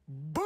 Boom!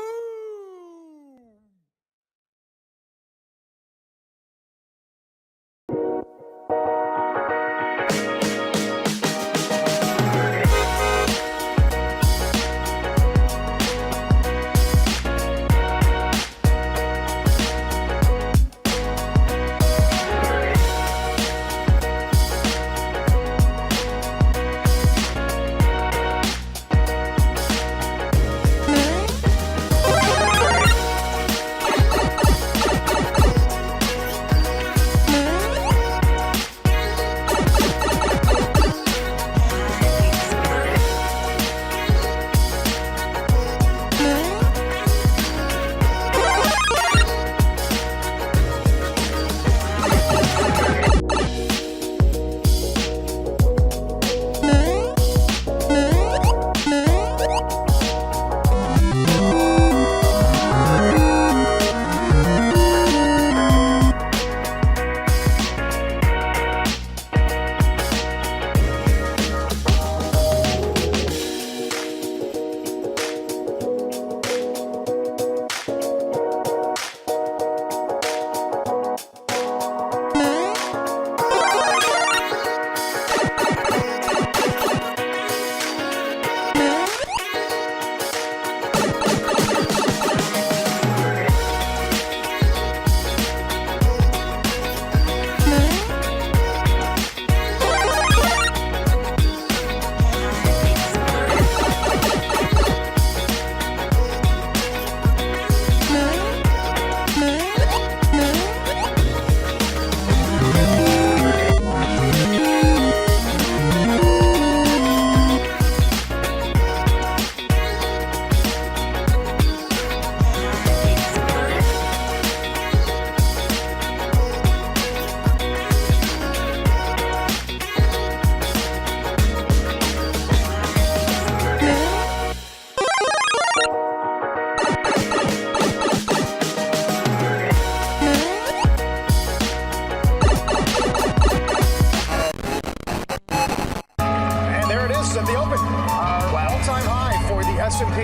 At the open, all-time high for the S&P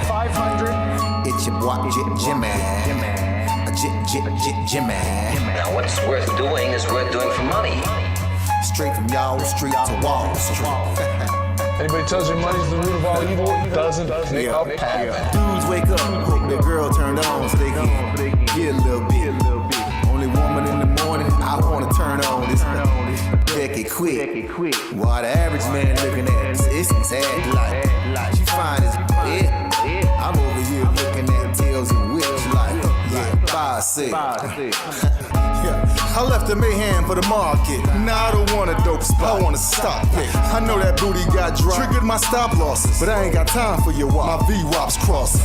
500. It's your boy Jimmy. Jimmy. Now what's worth doing is worth doing for money. Straight from y'all street to Wall Street. Anybody tells you money's the root of all evil, doesn't make up happen. Dudes wake up, hope their girl turned on so they can get a little bit. Only woman in the morning, I wanna turn on this. Deck it quick. While the average man looking at this, it's sad like she fine as it. I'm over here looking at tails and whips like, yeah, 5-6. I left the mayhem for the market. Now I don't want a dope spot, I want a stock pick. I know that booty got dropped, triggered my stop losses, but I ain't got time for your wop. My V-wops crossing.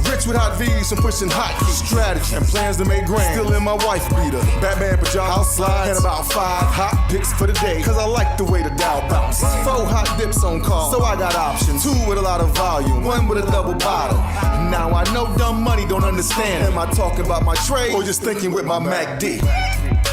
Rich with hot V's and pushing hot keys. Strategy and plans to make grand. Still in my wife beater. Batman pajamas, house slides, and about 5 hot picks for the day. Cause I like the way the Dow bounces. 4 hot dips on call, so I got options. 2 with a lot of volume, 1 with a double bottle. Now I know dumb money don't understand. Am I talking about my trade or just thinking with my MACD?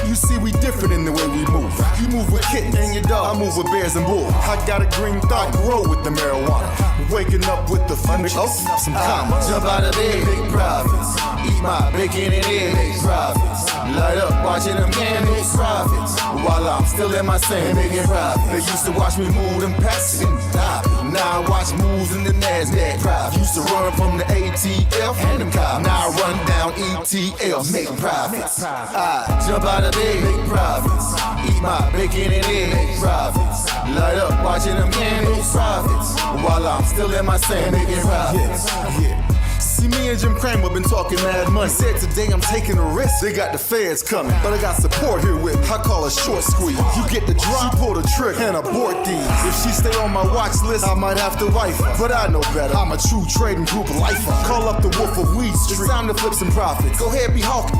You see, we different in the way we move. You move with kittens and your dog, I move with bears and bulls. I got a green thought, grow with the marijuana. Waking up with the futures, some commas. Jump out of bed, big profits. Eat my bacon and eggs, big profits. Light up, watching them candles, profits. While I'm still in my sand, making profits. They used to watch me move them packs and stop. Now I watch moves in the NASDAQ. Profits. Used to run from the ATF and them cops. Now I run down ETL, make profits. I jump out of bed, make profits. Eat my bacon and eggs, make profits. Light up, watching them candles, profits. While I'm still in my sand, making profits. Yeah. See, me and Jim Cramer been talking mad money. Said today I'm taking a risk. They got the feds coming, but I got support here with me. I call a short squeeze. You get the drop, she pull the trigger, and abort these. If she stay on my watch list, I might have to wife her. But I know better. I'm a true trading group lifer. Call up the Wolf of Weed Street. It's time to flip some profits. Go ahead, be hawking.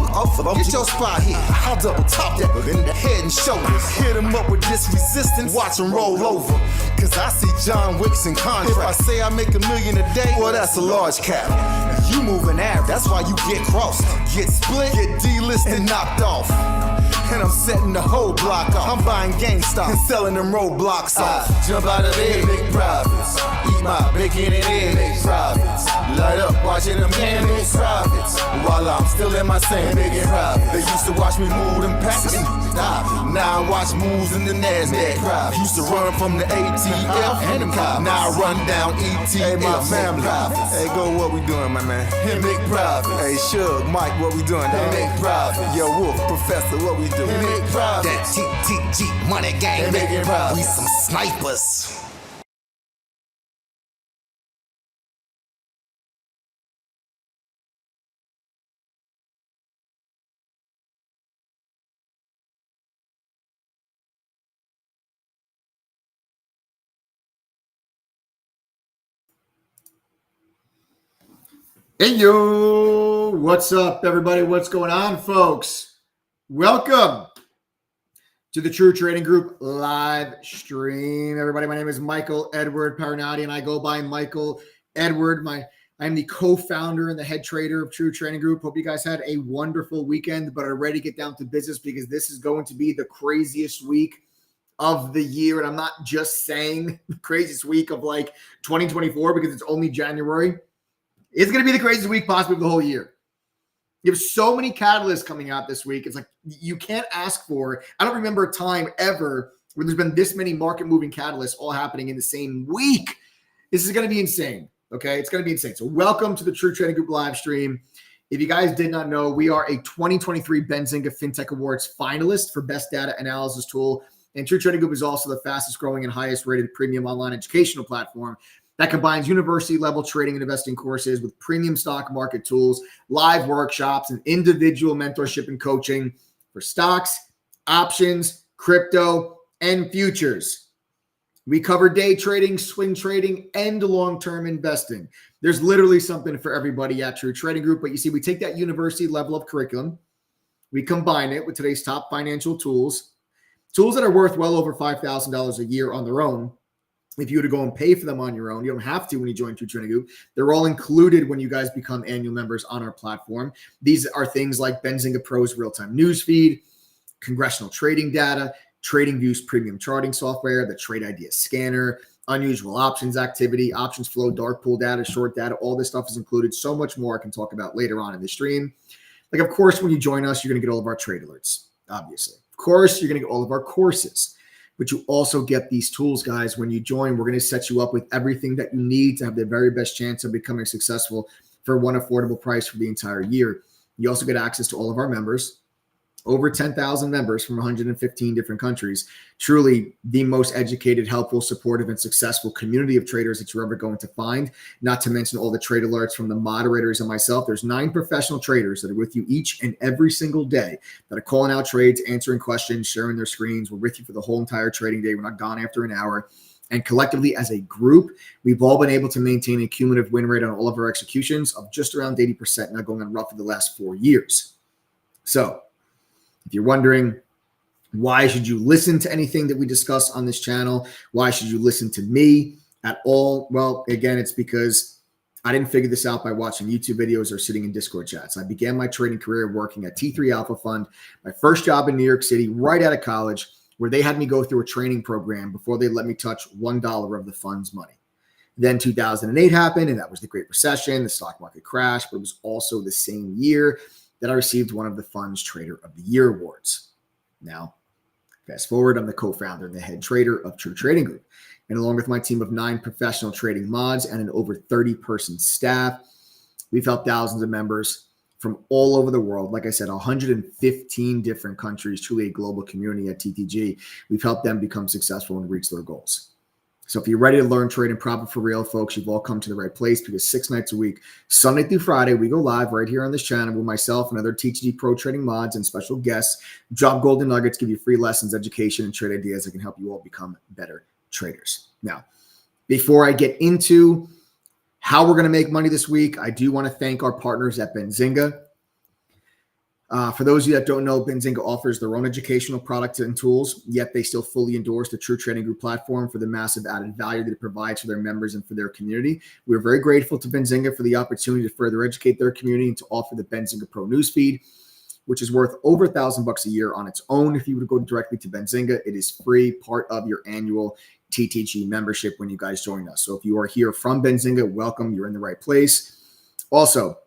Get your spot here. I'll double top that in the head and shoulders. Hit him up with this resistance. Watch him roll over. Cause I see John Wicks in contract. If I say I make $1 million a day, well, that's a large cap. You moving average, that's why you get crossed. Get split, get delisted, and knocked off. And I'm setting the whole block off. I'm buying GameStop and selling them roadblocks off. Jump out of bed, make profits. Eat my bacon and eggs, make profits. Light up, watching them gain big profits. While I'm still in my same big profit. They used to watch me move them packets. Stop. Now I watch moves in the NASDAQ. Used to run from the ATF and them cops. Now I run down ETF. Hey, my family. Hey, go, what we doing, my man? Him big profit. Hey, Shug, Mike, what we doing? Him big profit. Yo, Wolf, Professor, what we doing? Him big profit. That TTG money gang. We some snipers. Hey, yo, what's up, everybody? What's going on, folks? Welcome to the True Trading Group live stream. Everybody, my name is Michael Edward Parinati, and I go by Michael Edward. I'm the co-founder and the head trader of True Trading Group. Hope you guys had a wonderful weekend, but are ready to get down to business because this is going to be the craziest week of the year. And I'm not just saying the craziest week of like 2024 because it's only January. It's going to be the craziest week possibly of the whole year. You have so many catalysts coming out this week. It's like you can't ask for. I don't remember a time ever where there's been this many market-moving catalysts all happening in the same week. This is going to be insane, okay? It's going to be insane. So welcome to the True Trading Group live stream. If you guys did not know, we are a 2023 Benzinga FinTech Awards finalist for Best Data Analysis Tool. And True Trading Group is also the fastest growing and highest rated premium online educational platform that combines university-level trading and investing courses with premium stock market tools, live workshops, and individual mentorship and coaching for stocks, options, crypto, and futures. We cover day trading, swing trading, and long-term investing. There's literally something for everybody at True Trading Group, but you see, we take that university level of curriculum, we combine it with today's top financial tools that are worth well over $5,000 a year on their own. If you were to go and pay for them on your own, you don't have to when you join True Trading Group. They're all included when you guys become annual members on our platform. These are things like Benzinga Pro's real-time news feed, congressional trading data, TradingView's premium charting software, the Trade Idea scanner, unusual options activity, options flow, dark pool data, short data. All this stuff is included. So much more I can talk about later on in the stream. Like, of course, when you join us, you're going to get all of our trade alerts, obviously. Of course, you're going to get all of our courses. But you also get these tools, guys. When you join, we're going to set you up with everything that you need to have the very best chance of becoming successful for one affordable price for the entire year. You also get access to all of our members, over 10,000 members from 115 different countries. Truly the most educated, helpful, supportive, and successful community of traders that you're ever going to find. Not to mention all the trade alerts from the moderators and myself. There's 9 professional traders that are with you each and every single day that are calling out trades, answering questions, sharing their screens. We're with you for the whole entire trading day. We're not gone after an hour. And collectively as a group, we've all been able to maintain a cumulative win rate on all of our executions of just around 80%, now going on roughly the last 4 years. So if you're wondering, why should you listen to anything that we discuss on this channel? Why should you listen to me at all? Well, again, it's because I didn't figure this out by watching YouTube videos or sitting in Discord chats. I began my trading career working at T3 Alpha Fund, my first job in New York City, right out of college, where they had me go through a training program before they let me touch $1 of the fund's money. Then 2008 happened, and that was the Great Recession. The stock market crashed, but it was also the same year that I received one of the fund's Trader of the Year awards. Now, fast forward, I'm the co-founder and the head trader of True Trading Group. And along with my team of 9 professional trading mods and an over 30-person staff, we've helped thousands of members from all over the world. Like I said, 115 different countries, truly a global community at TTG. We've helped them become successful and reach their goals. So if you're ready to learn, trade, and profit for real, folks, you've all come to the right place because 6 nights a week, Sunday through Friday, we go live right here on this channel with myself and other TTG Pro trading mods and special guests, drop golden nuggets, give you free lessons, education, and trade ideas that can help you all become better traders. Now, before I get into how we're going to make money this week, I do want to thank our partners at Benzinga. For those of you that don't know, Benzinga offers their own educational products and tools, yet they still fully endorse the True Trading Group platform for the massive added value that it provides for their members and for their community. We're very grateful to Benzinga for the opportunity to further educate their community and to offer the Benzinga Pro newsfeed, which is worth over $1,000 a year on its own. If you were to go directly to Benzinga, it is free, part of your annual TTG membership when you guys join us. So if you are here from Benzinga, welcome. You're in the right place. Also,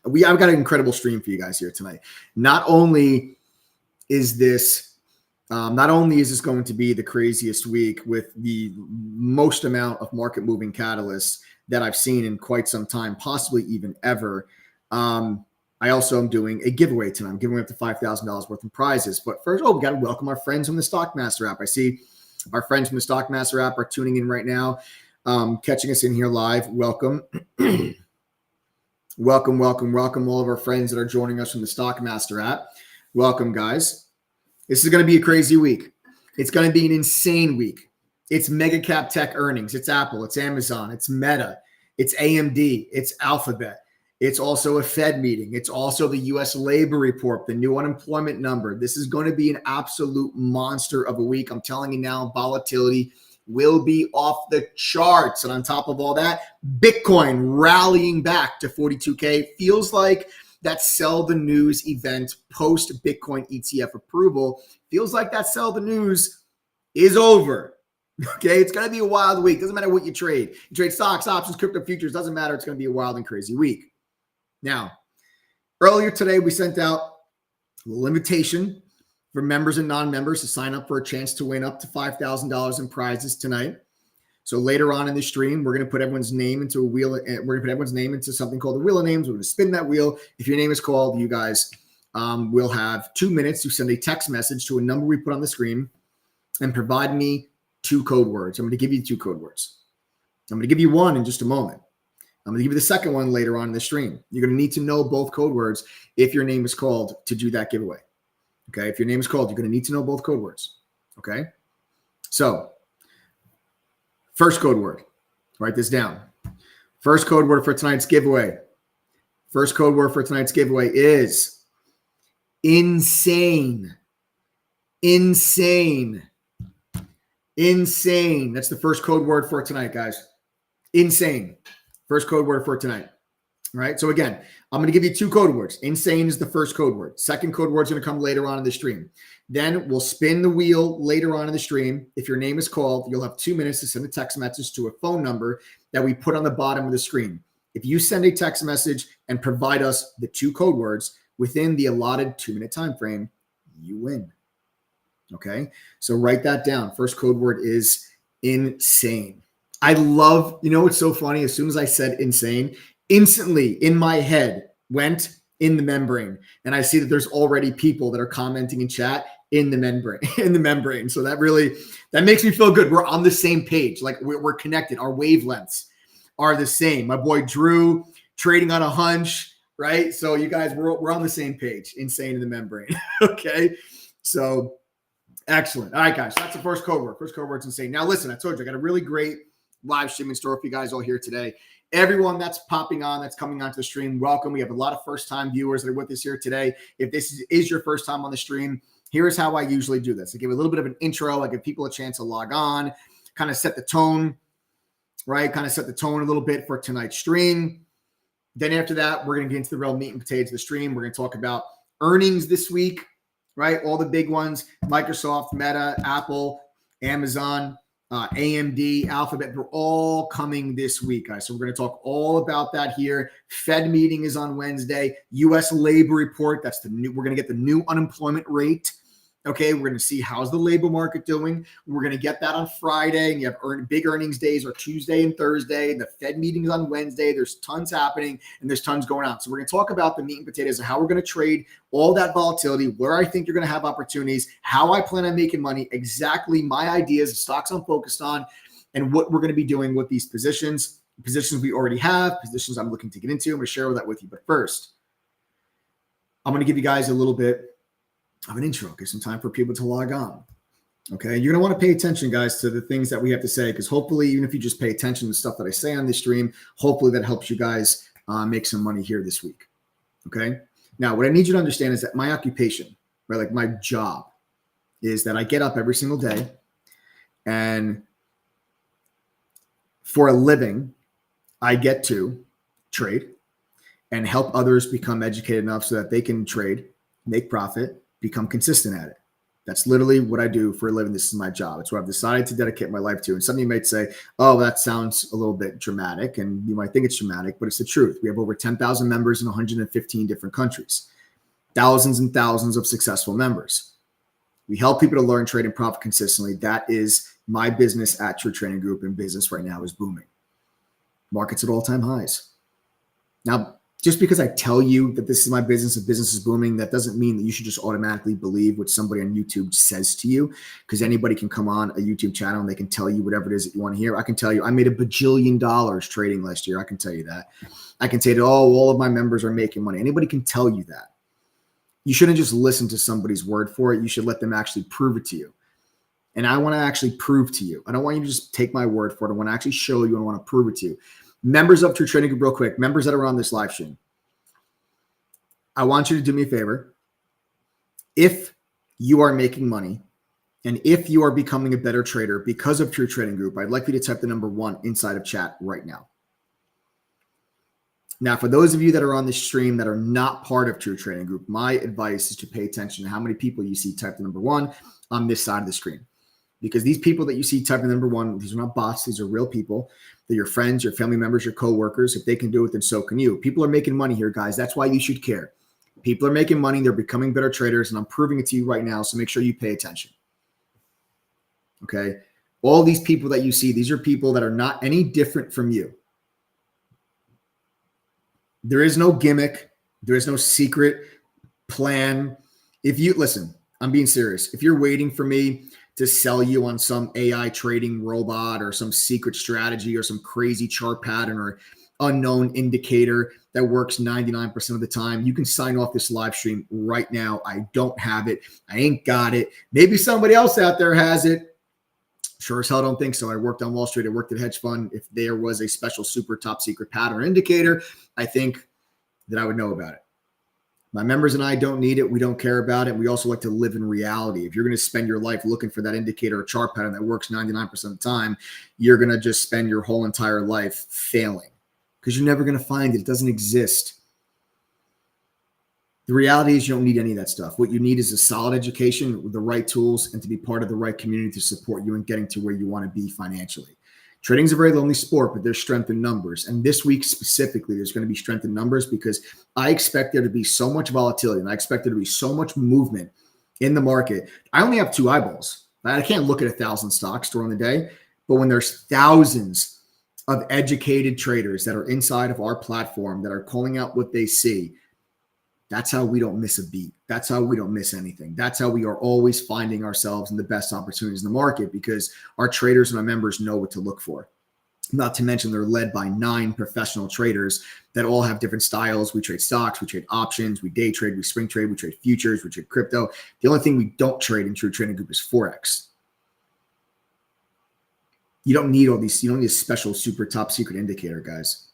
I've got an incredible stream for you guys here tonight. Not only is this going to be the craziest week with the most amount of market moving catalysts that I've seen in quite some time, possibly even ever. I also am doing a giveaway tonight. I'm giving away up to $5,000 worth of prizes. But first, we got to welcome our friends from the Stockmaster app. I see our friends from the Stockmaster app are tuning in right now, catching us in here live. Welcome. Welcome all of our friends that are joining us from the Stockmaster app. Welcome, guys. This is going to be a crazy week. It's going to be an insane week. It's mega cap tech earnings. It's Apple. It's Amazon. It's Meta. It's AMD. It's Alphabet. It's also a Fed meeting. It's also the U.S. labor report, the new unemployment number. This is going to be an absolute monster of a week. I'm telling you now, volatility will be off the charts. And on top of all that, Bitcoin rallying back to 42K. Feels like that sell the news event post Bitcoin ETF approval. Feels like that sell the news is over. Okay, it's going to be a wild week. Doesn't matter what you trade. You trade stocks, options, crypto futures. Doesn't matter. It's going to be a wild and crazy week. Now, earlier today, we sent out a little invitation for members and non-members to sign up for a chance to win up to $5,000 in prizes tonight. So later on in the stream, we're going to put everyone's name into a wheel. We're going to put everyone's name into something called the Wheel of Names. We're going to spin that wheel. If your name is called, you guys will have 2 minutes to send a text message to a number we put on the screen and provide me 2 code words. I'm going to give you 2 code words. I'm going to give you one in just a moment. I'm going to give you the second one later on in the stream. You're going to need to know both code words if your name is called to do that giveaway. Okay. If your name is called, you're going to need to know both code words. Okay. So first code word, write this down. First code word for tonight's giveaway. First code word for tonight's giveaway is insane. Insane. Insane. That's the first code word for tonight, guys. Insane. First code word for tonight. All right. So again, I'm going to give you 2 code words. Insane is the first code word. Second code word is going to come later on in the stream. Then we'll spin the wheel later on in the stream. If your name is called, you'll have 2 minutes to send a text message to a phone number that we put on the bottom of the screen. If you send a text message and provide us the 2 code words within the allotted 2-minute time frame, you win. Okay. So write that down. First code word is insane. I love, what's so funny? As soon as I said insane, instantly in my head went in the membrane. And I see that there's already people that are commenting in chat in the membrane. So that makes me feel good. We're on the same page. Like we're connected. Our wavelengths are the same. My boy Drew trading on a hunch, right? So you guys, we're on the same page. Insane in the membrane. Okay. So excellent. All right, guys. That's the first code word. First code word's insane. Now listen, I told you I got a really great live streaming store for you guys all here today. Everyone that's popping on, that's coming onto the stream, welcome. We have a lot of first-time viewers that are with us here today. If this is your first time on the stream, here's how I usually do this. I give a little bit of an intro. I give people a chance to log on, kind of set the tone, right? Kind of set the tone a little bit for tonight's stream. Then after that, we're going to get into the real meat and potatoes of the stream. We're going to talk about earnings this week, right? All the big ones, Microsoft, Meta, Apple, Amazon, AMD, Alphabet, they're all coming this week, guys. So we're going to talk all about that here. Fed meeting is on Wednesday. U.S. labor report. That's we're going to get the new unemployment rate. Okay, we're going to see how's the labor market doing. We're going to get that on Friday, and you have big earnings days are Tuesday and Thursday. The Fed meeting is on Wednesday. There's tons happening, and there's tons going on. So we're going to talk about the meat and potatoes of how we're going to trade all that volatility, where I think you're going to have opportunities, how I plan on making money, exactly my ideas, the stocks I'm focused on, and what we're going to be doing with these positions we already have, positions I'm looking to get into. I'm going to share that with you. But first, I'm going to give you guys a little bit of an intro, give some time for people to log on. Okay, you're gonna want to pay attention, guys, to the things that we have to say, because hopefully, even if you just pay attention to the stuff that I say on this stream, hopefully that helps you guys make some money here this week. Okay, now what I need you to understand is that my occupation, right, like my job, is that I get up every single day, and for a living, I get to trade and help others become educated enough so that they can trade, make profit, become consistent at it. That's literally what I do for a living. This is my job. It's what I've decided to dedicate my life to. And some of you might say, oh, that sounds a little bit dramatic. And you might think it's dramatic, but it's the truth. We have over 10,000 members in 115 different countries, thousands and thousands of successful members. We help people to learn, trade, and profit consistently. That is my business at True Trading Group, and business right now is booming. Markets at all-time highs. Now, just because I tell you that this is my business, the business is booming, that doesn't mean that you should just automatically believe what somebody on YouTube says to you, because anybody can come on a YouTube channel and they can tell you whatever it is that you want to hear. I can tell you I made $1 bajillion trading last year. I can tell you that. I can tell you, all of my members are making money. Anybody can tell you that. You shouldn't just listen to somebody's word for it. You should let them actually prove it to you. And I want to actually prove to you. I don't want you to just take my word for it. I want to actually show you and I want to prove it to you. Members of True Trading Group, real quick, members that are on this live stream, I want you to do me a favor. If you are making money and if you are becoming a better trader because of True Trading Group, I'd like you to type the number 1 inside of chat right now. Now, for those of you that are on this stream that are not part of True Trading Group, my advice is to pay attention to how many people you see type the number 1 on this side of the screen. Because these people that you see typing number 1, these are not bots. These are real people. They're your friends, your family members, your coworkers. If they can do it, then so can you. People are making money here, guys. That's why you should care. People are making money. They're becoming better traders, and I'm proving it to you right now, so make sure you pay attention. Okay? All these people that you see, these are people that are not any different from you. There is no gimmick. There is no secret plan. If you, listen, I'm being serious. If you're waiting for me to sell you on some AI trading robot or some secret strategy or some crazy chart pattern or unknown indicator that works 99% of the time, you can sign off this live stream right now. I don't have it. I ain't got it. Maybe somebody else out there has it. Sure as hell don't think so. I worked on Wall Street. I worked at hedge fund. If there was a special super top secret pattern indicator, I think that I would know about it. My members and I don't need it. We don't care about it. We also like to live in reality. If you're going to spend your life looking for that indicator or chart pattern that works 99% of the time, you're going to just spend your whole entire life failing because you're never going to find it. It doesn't exist. The reality is you don't need any of that stuff. What you need is a solid education with the right tools and to be part of the right community to support you in getting to where you want to be financially. Trading is a very lonely sport, but there's strength in numbers. And this week specifically, there's going to be strength in numbers because I expect there to be so much volatility and I expect there to be so much movement in the market. I only have 2 eyeballs. I can't look at 1,000 stocks during the day, but when there's thousands of educated traders that are inside of our platform that are calling out what they see, that's how we don't miss a beat. That's how we don't miss anything. That's how we are always finding ourselves in the best opportunities in the market because our traders and our members know what to look for. Not to mention they're led by 9 professional traders that all have different styles. We trade stocks, we trade options, we day trade, we swing trade, we trade futures, we trade crypto. The only thing we don't trade in True Trading Group is Forex. You don't need all these. You don't need a special super top secret indicator, guys.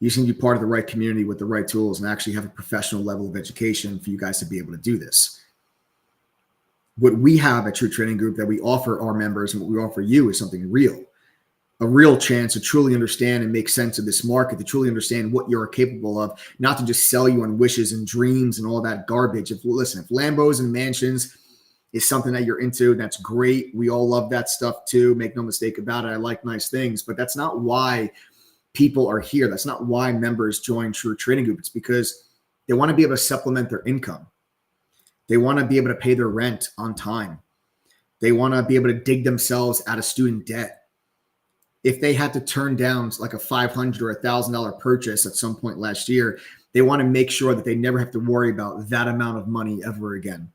You just need to be part of the right community with the right tools and actually have a professional level of education for you guys to be able to do this. What we have at True Trading Group that we offer our members and what we offer you is something real, a real chance to truly understand and make sense of this market, to truly understand what you're capable of, not to just sell you on wishes and dreams and all that garbage. If Lambos and mansions is something that you're into, that's great. We all love that stuff too. Make no mistake about it. I like nice things, but that's not why people are here. That's not why members join True Trading Group. It's because they want to be able to supplement their income. They want to be able to pay their rent on time. They want to be able to dig themselves out of student debt. If they had to turn down like a $500 or $1,000 purchase at some point last year, they want to make sure that they never have to worry about that amount of money ever again.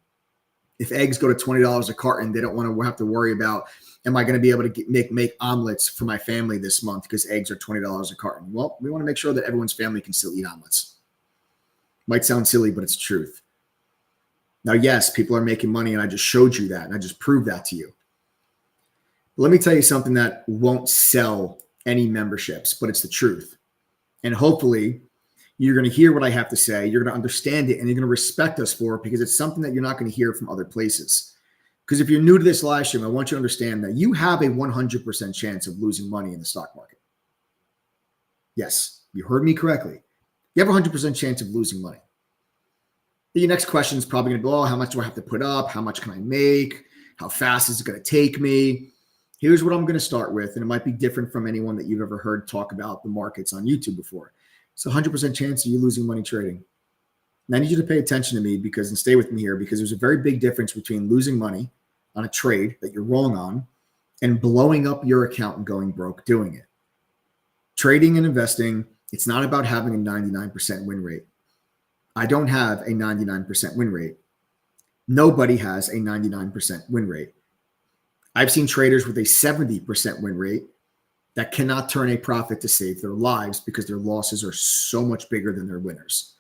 If eggs go to $20 a carton, they don't want to have to worry about, am I going to be able to make omelets for my family this month because eggs are $20 a carton? Well, we want to make sure that everyone's family can still eat omelets. Might sound silly, but it's the truth. Now, yes, people are making money, and I just showed you that, and I just proved that to you. Let me tell you something that won't sell any memberships, but it's the truth. And hopefully, you're going to hear what I have to say. You're going to understand it, and you're going to respect us for it because it's something that you're not going to hear from other places. Because if you're new to this live stream, I want you to understand that you have a 100% chance of losing money in the stock market. Yes, you heard me correctly. You have a 100% chance of losing money. The next question is probably going to be, oh, how much do I have to put up? How much can I make? How fast is it going to take me? Here's what I'm going to start with, and it might be different from anyone that you've ever heard talk about the markets on YouTube before. It's a 100% chance of you losing money trading. And I need you to pay attention to me and stay with me here, because there's a very big difference between losing money on a trade that you're wrong on and blowing up your account and going broke doing it. Trading and investing, it's not about having a 99% win rate. I don't have a 99% win rate. Nobody has a 99% win rate. I've seen traders with a 70% win rate that cannot turn a profit to save their lives because their losses are so much bigger than their winners.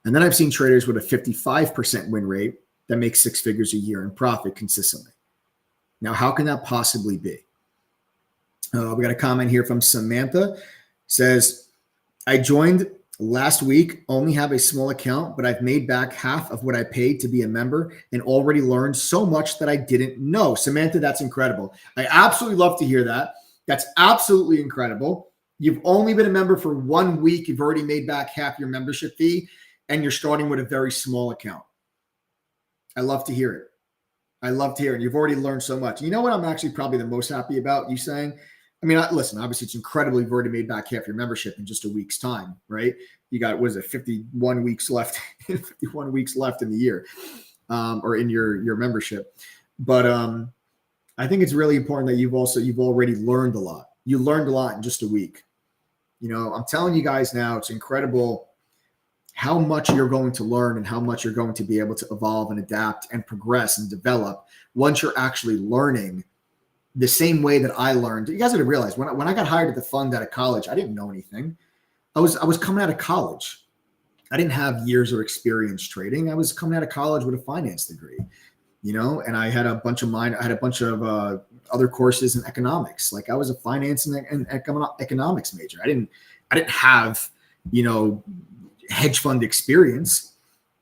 And then I've seen traders with a 55% win rate that make 6 figures a year in profit consistently. Now, how can that possibly be? We got a comment here from Samantha. Says, I joined last week, only have a small account, but I've made back half of what I paid to be a member and already learned so much that I didn't know. Samantha, that's incredible. I absolutely love to hear that. That's absolutely incredible. You've only been a member for 1 week. You've already made back half your membership fee, and you're starting with a very small account. I love to hear it. I love to hear it. You've already learned so much. You know what I'm actually probably the most happy about you saying? I mean, listen, obviously it's incredible you've already made back half your membership in just a week's time, right? You got, what is it, 51 weeks left, 51 weeks left in the year, or in your membership. But I think it's really important that you've already learned a lot. You learned a lot in just a week. You know, I'm telling you guys now, it's incredible how much you're going to learn and how much you're going to be able to evolve and adapt and progress and develop once you're actually learning the same way that I learned. You guys got to realize when I got hired at the fund out of college, I didn't know anything. I was coming out of college. I didn't have years of experience trading. I was coming out of college with a finance degree, you know, and I had a bunch of other courses in economics. Like I was a finance and economics major. I didn't have, you know, hedge fund experience.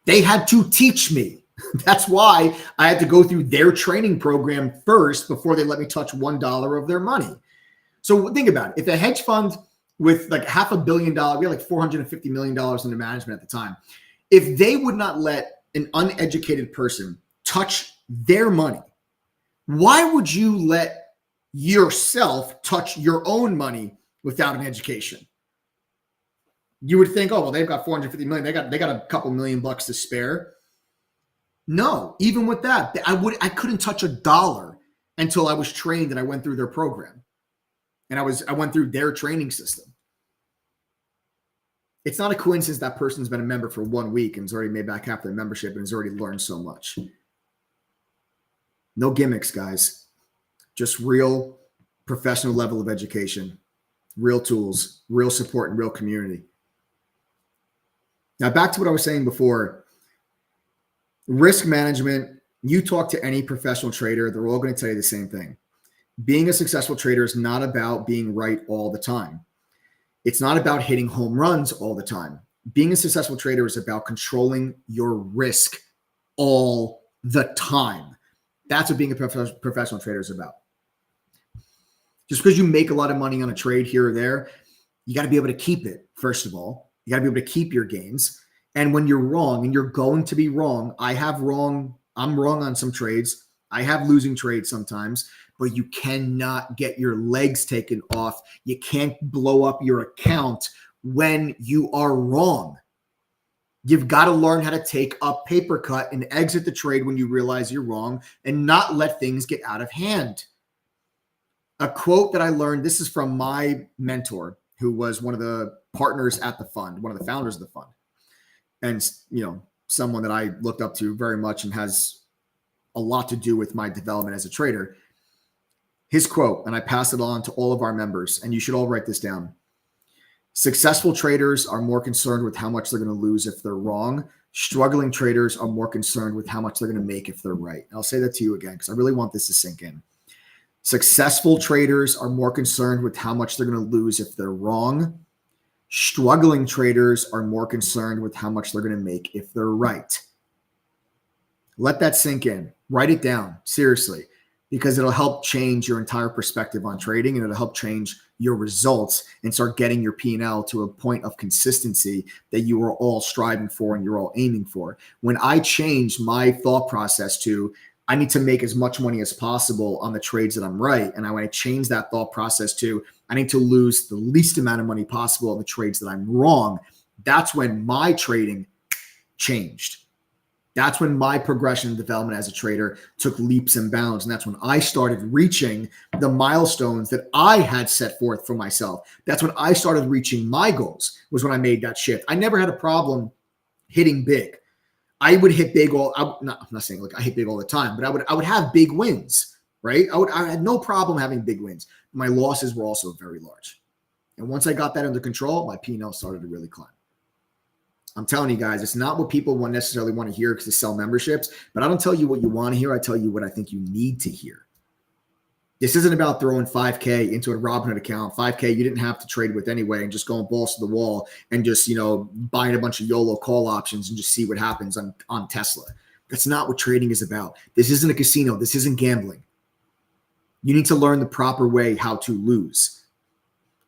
They had to teach me. That's why I had to go through their training program first before they let me touch $1 of their money. So think about it. If a hedge fund with like $500 million, we had like $450 million under management at the time. If they would not let an uneducated person touch their money, why would you let yourself touch your own money without an education? You would think, oh, well, they've got $450 million. They got a couple $1 million to spare. No, even with that, I couldn't touch $1 until I was trained and I went through their program. And I went through their training system. It's not a coincidence that person's been a member for 1 week and has already made back half their membership and has already learned so much. No gimmicks, guys. Just real professional level of education, real tools, real support, and real community. Now, back to what I was saying before. Risk management, you talk to any professional trader, they're all going to tell you the same thing. Being a successful trader is not about being right all the time. It's not about hitting home runs all the time. Being a successful trader is about controlling your risk all the time. That's what being a professional trader is about. Just because you make a lot of money on a trade here or there, you got to be able to keep it, first of all. You got to be able to keep your gains. And when you're wrong, and you're going to be wrong, I'm wrong on some trades. I have losing trades sometimes, but you cannot get your legs taken off. You can't blow up your account when you are wrong. You've got to learn how to take a paper cut and exit the trade when you realize you're wrong and not let things get out of hand. A quote that I learned, this is from my mentor, who was one of the partners at the fund, one of the founders of the fund. And, you know, someone that I looked up to very much and has a lot to do with my development as a trader. His quote, and I pass it on to all of our members, and you should all write this down. Successful traders are more concerned with how much they're going to lose if they're wrong. Struggling traders are more concerned with how much they're going to make if they're right. And I'll say that to you again, because I really want this to sink in. Successful traders are more concerned with how much they're going to lose if they're wrong. Struggling traders are more concerned with how much they're going to make if they're right. Let that sink in. Write it down. Seriously. because it'll help change your entire perspective on trading, and it'll help change your results and start getting your P&L to a point of consistency that you are all striving for and you're all aiming for. When I changed my thought process to, I need to make as much money as possible on the trades that I'm right, and I want to change that thought process to, I need to lose the least amount of money possible on the trades that I'm wrong, that's when my trading changed. That's when my progression and development as a trader took leaps and bounds. And that's when I started reaching the milestones that I had set forth for myself. That's when I started reaching my goals, was when I made that shift. I never had a problem hitting big. I would hit big I'm not saying like I hit big all the time, but I would have big wins, right? I had no problem having big wins. My losses were also very large. And once I got that under control, my P&L started to really climb. I'm telling you guys, it's not what people necessarily want to hear because they sell memberships, but I don't tell you what you want to hear. I tell you what I think you need to hear. This isn't about throwing $5K into a Robinhood account. $5K you didn't have to trade with anyway, and just going balls to the wall and just, buying a bunch of YOLO call options and just see what happens on Tesla. That's not what trading is about. This isn't a casino. This isn't gambling. You need to learn the proper way how to lose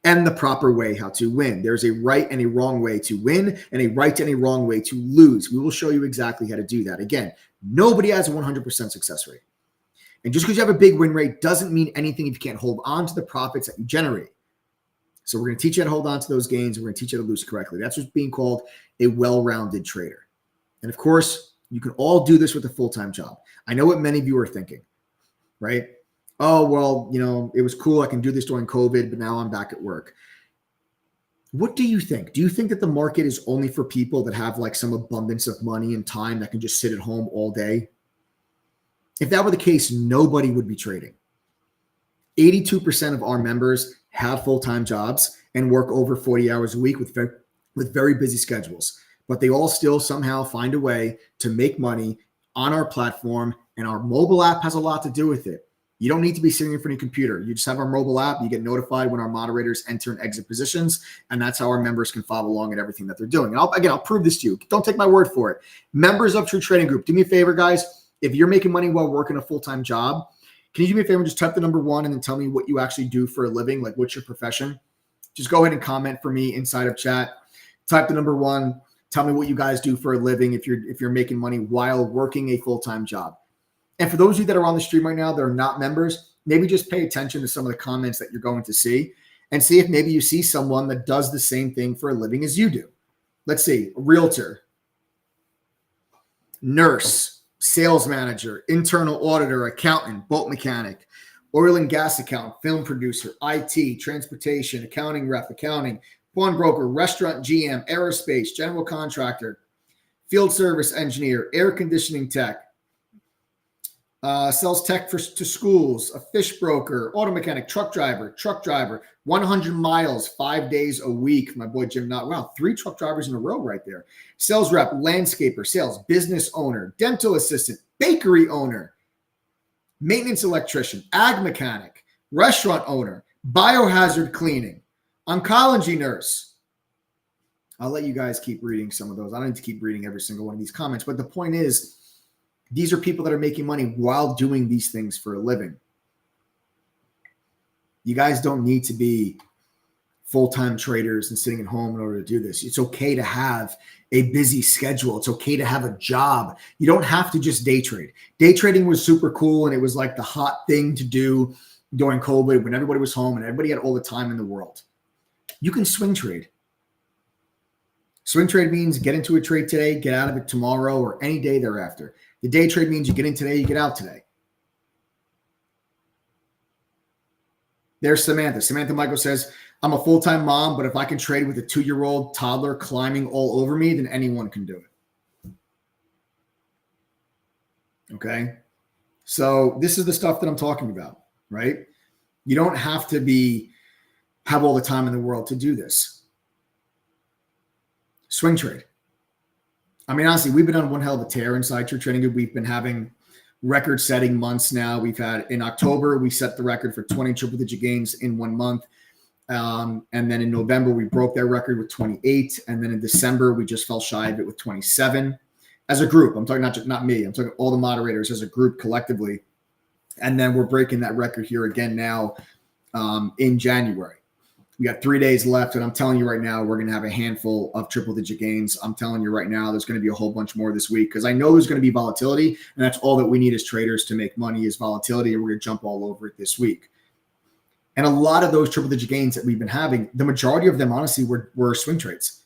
and the proper way how to win. There's a right and a wrong way to win and a right and a wrong way to lose. We will show you exactly how to do that. Again, nobody has a 100% success rate. And just because you have a big win rate doesn't mean anything if you can't hold on to the profits that you generate. So we're going to teach you how to hold on to those gains. We're going to teach you how to lose correctly. That's what's being called a well-rounded trader. And of course, you can all do this with a full-time job. I know what many of you are thinking, right? Oh, well, it was cool. I can do this during COVID, but now I'm back at work. What do you think? Do you think that the market is only for people that have like some abundance of money and time that can just sit at home all day? If that were the case, nobody would be trading. 82% of our members have full-time jobs and work over 40 hours a week with very busy schedules, but they all still somehow find a way to make money on our platform, and our mobile app has a lot to do with it. You don't need to be sitting in front of your computer. You just have our mobile app. You get notified when our moderators enter and exit positions, and that's how our members can follow along in everything that they're doing. And I'll prove this to you. Don't take my word for it. Members of True Trading Group, do me a favor, guys. If you're making money while working a full-time job, can you do me a favor and just type the number 1 and then tell me what you actually do for a living? Like, what's your profession? Just go ahead and comment for me inside of chat. Type the number 1. Tell me what you guys do for a living if you're making money while working a full-time job. And for those of you that are on the stream right now that are not members, maybe just pay attention to some of the comments that you're going to see and see if maybe you see someone that does the same thing for a living as you do. Let's see, a realtor, nurse, sales manager, internal auditor, accountant, boat mechanic, oil and gas accountant, film producer, IT, transportation, accounting rep, accounting, pawnbroker, restaurant GM, aerospace, general contractor, field service engineer, air conditioning tech, sells tech to schools, a fish broker, auto mechanic, truck driver, 100 miles, 5 days a week. My boy Jim Knott. Wow, 3 truck drivers in a row right there. Sales rep, landscaper, sales, business owner, dental assistant, bakery owner, maintenance electrician, ag mechanic, restaurant owner, biohazard cleaning, oncology nurse. I'll let you guys keep reading some of those. I don't need to keep reading every single one of these comments, but the point is, these are people that are making money while doing these things for a living. You guys don't need to be full-time traders and sitting at home in order to do this. It's okay to have a busy schedule. It's okay to have a job. You don't have to just day trade. Day trading was super cool, and it was like the hot thing to do during COVID when everybody was home and everybody had all the time in the world. You can swing trade. Swing trade means get into a trade today, get out of it tomorrow, or any day thereafter. The day trade means you get in today, you get out today. There's Samantha. Samantha Michael says, I'm a full-time mom, but if I can trade with a 2-year-old toddler climbing all over me, then anyone can do it. Okay? So this is the stuff that I'm talking about, right? You don't have to have all the time in the world to do this. Swing trade. I mean, honestly, we've been on one hell of a tear inside True Trading Group. We've been having record-setting months now. We've had, in October, we set the record for 20 triple-digit gains in 1 month. And then in November, we broke that record with 28. And then in December, we just fell shy of it with 27. As a group, I'm talking not me. I'm talking all the moderators as a group collectively. And then we're breaking that record here again now in January. We got 3 days left, and I'm telling you right now, we're going to have a handful of triple-digit gains. I'm telling you right now, there's going to be a whole bunch more this week because I know there's going to be volatility, and that's all that we need as traders to make money is volatility, and we're going to jump all over it this week. And a lot of those triple-digit gains that we've been having, the majority of them, honestly, were swing trades.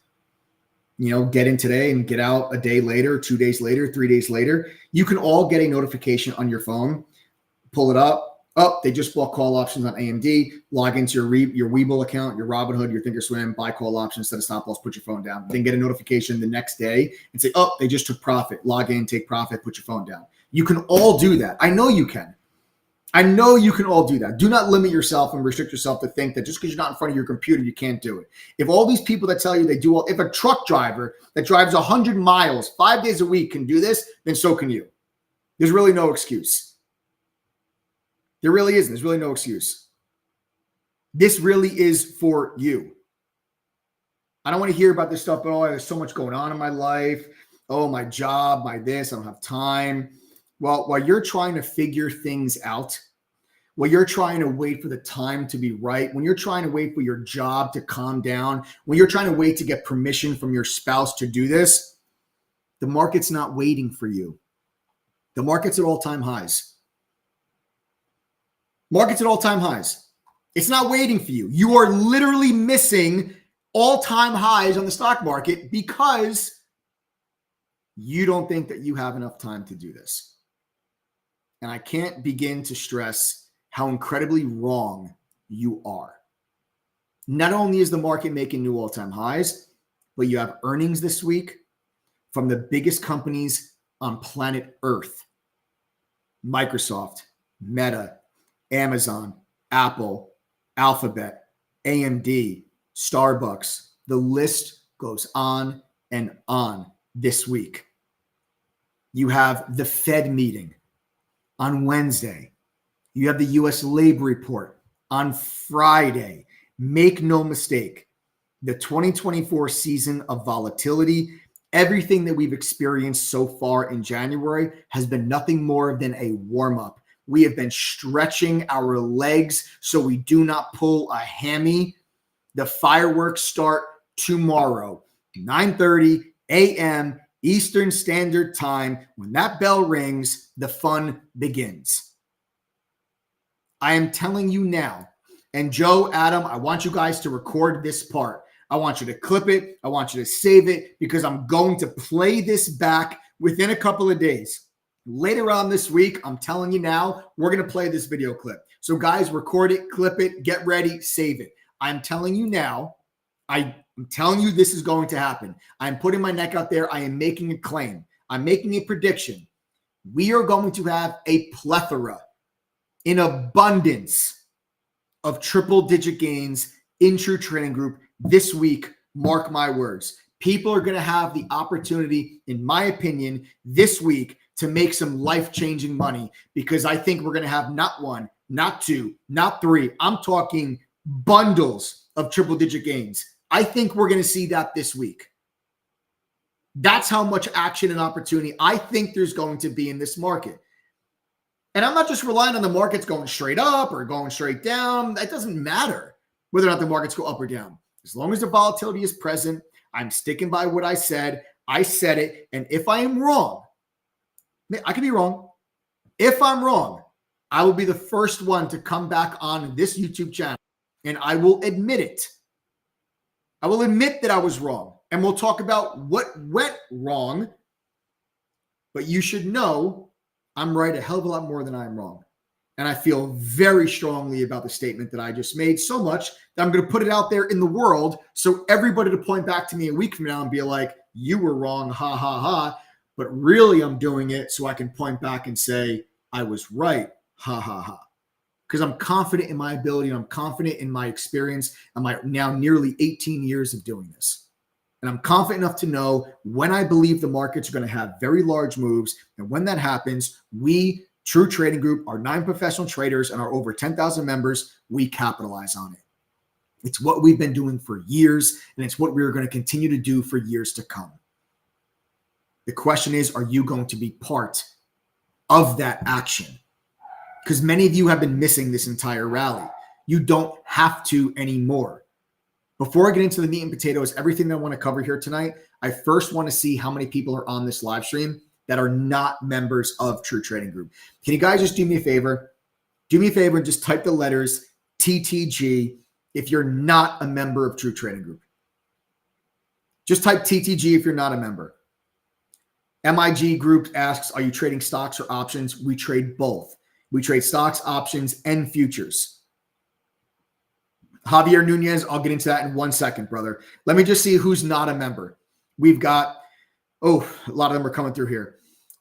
You know, get in today and get out a day later, 2 days later, 3 days later. You can all get a notification on your phone, pull it up. Oh, they just bought call options on AMD. Log into your Webull account, your Robinhood, your Thinkorswim, buy call options, set a stop loss, put your phone down. Then get a notification the next day and say, oh, they just took profit. Log in, take profit, put your phone down. You can all do that. I know you can. I know you can all do that. Do not limit yourself and restrict yourself to think that just because you're not in front of your computer, you can't do it. If all these people that tell you they do all, if a truck driver that drives 100 miles 5 days a week can do this, then so can you. There's really no excuse. There really isn't. There's really no excuse. This really is for you. I don't want to hear about this stuff, but oh, there's so much going on in my life. Oh, my job, my this, I don't have time. Well, while you're trying to figure things out, while you're trying to wait for the time to be right, when you're trying to wait for your job to calm down, when you're trying to wait to get permission from your spouse to do this, the market's not waiting for you. The market's at all-time highs. Market's at all-time highs. It's not waiting for you. You are literally missing all-time highs on the stock market because you don't think that you have enough time to do this. And I can't begin to stress how incredibly wrong you are. Not only is the market making new all-time highs, but you have earnings this week from the biggest companies on planet Earth. Microsoft, Meta, Amazon, Apple, Alphabet, AMD, Starbucks. The list goes on and on this week. You have the Fed meeting on Wednesday. You have the U.S. labor report on Friday. Make no mistake, the 2024 season of volatility, everything that we've experienced so far in January has been nothing more than a warm-up. We have been stretching our legs so we do not pull a hammy. The fireworks start tomorrow, 9:30 a.m. Eastern Standard Time. When that bell rings, the fun begins. I am telling you now, and Joe, Adam, I want you guys to record this part. I want you to clip it. I want you to save it because I'm going to play this back within a couple of days. Later on this week, I'm telling you now, we're going to play this video clip. So guys, record it, clip it, get ready, save it. I'm telling you now, I'm telling you this is going to happen. I'm putting my neck out there. I am making a claim. I'm making a prediction. We are going to have a plethora, in abundance of triple-digit gains in True Trading Group this week. Mark my words. People are going to have the opportunity, in my opinion, this week to make some life-changing money because I think we're going to have not one, not two, not three. I'm talking bundles of triple-digit gains. I think we're going to see that this week. That's how much action and opportunity I think there's going to be in this market. And I'm not just relying on the markets going straight up or going straight down. It doesn't matter whether or not the markets go up or down. As long as the volatility is present, I'm sticking by what I said. I said it. And if I am wrong, I could be wrong. If I'm wrong, I will be the first one to come back on this YouTube channel and I will admit it. I will admit that I was wrong and we'll talk about what went wrong. But you should know I'm right a hell of a lot more than I'm wrong. And I feel very strongly about the statement that I just made, so much that I'm going to put it out there in the world so everybody to point back to me a week from now and be like, you were wrong, ha, ha, ha. But really I'm doing it so I can point back and say, I was right, ha, ha, ha. Because I'm confident in my ability and I'm confident in my experience and my now nearly 18 years of doing this. And I'm confident enough to know when I believe the markets are going to have very large moves. And when that happens, we, True Trading Group, our 9 professional traders and our over 10,000 members, we capitalize on it. It's what we've been doing for years, and it's what we're going to continue to do for years to come. The question is, are you going to be part of that action? because many of you have been missing this entire rally. You don't have to anymore. Before I get into the meat and potatoes, everything that I want to cover here tonight, I first want to see how many people are on this live stream that are not members of True Trading Group. Can you guys just do me a favor? Do me a favor and just type the letters TTG if you're not a member of True Trading Group. Just type TTG if you're not a member. MIG Group asks, are you trading stocks or options? We trade both. We trade stocks, options, and futures. Javier Nunez, I'll get into that in 1 second, brother. Let me just see who's not a member. We've got, a lot of them are coming through here.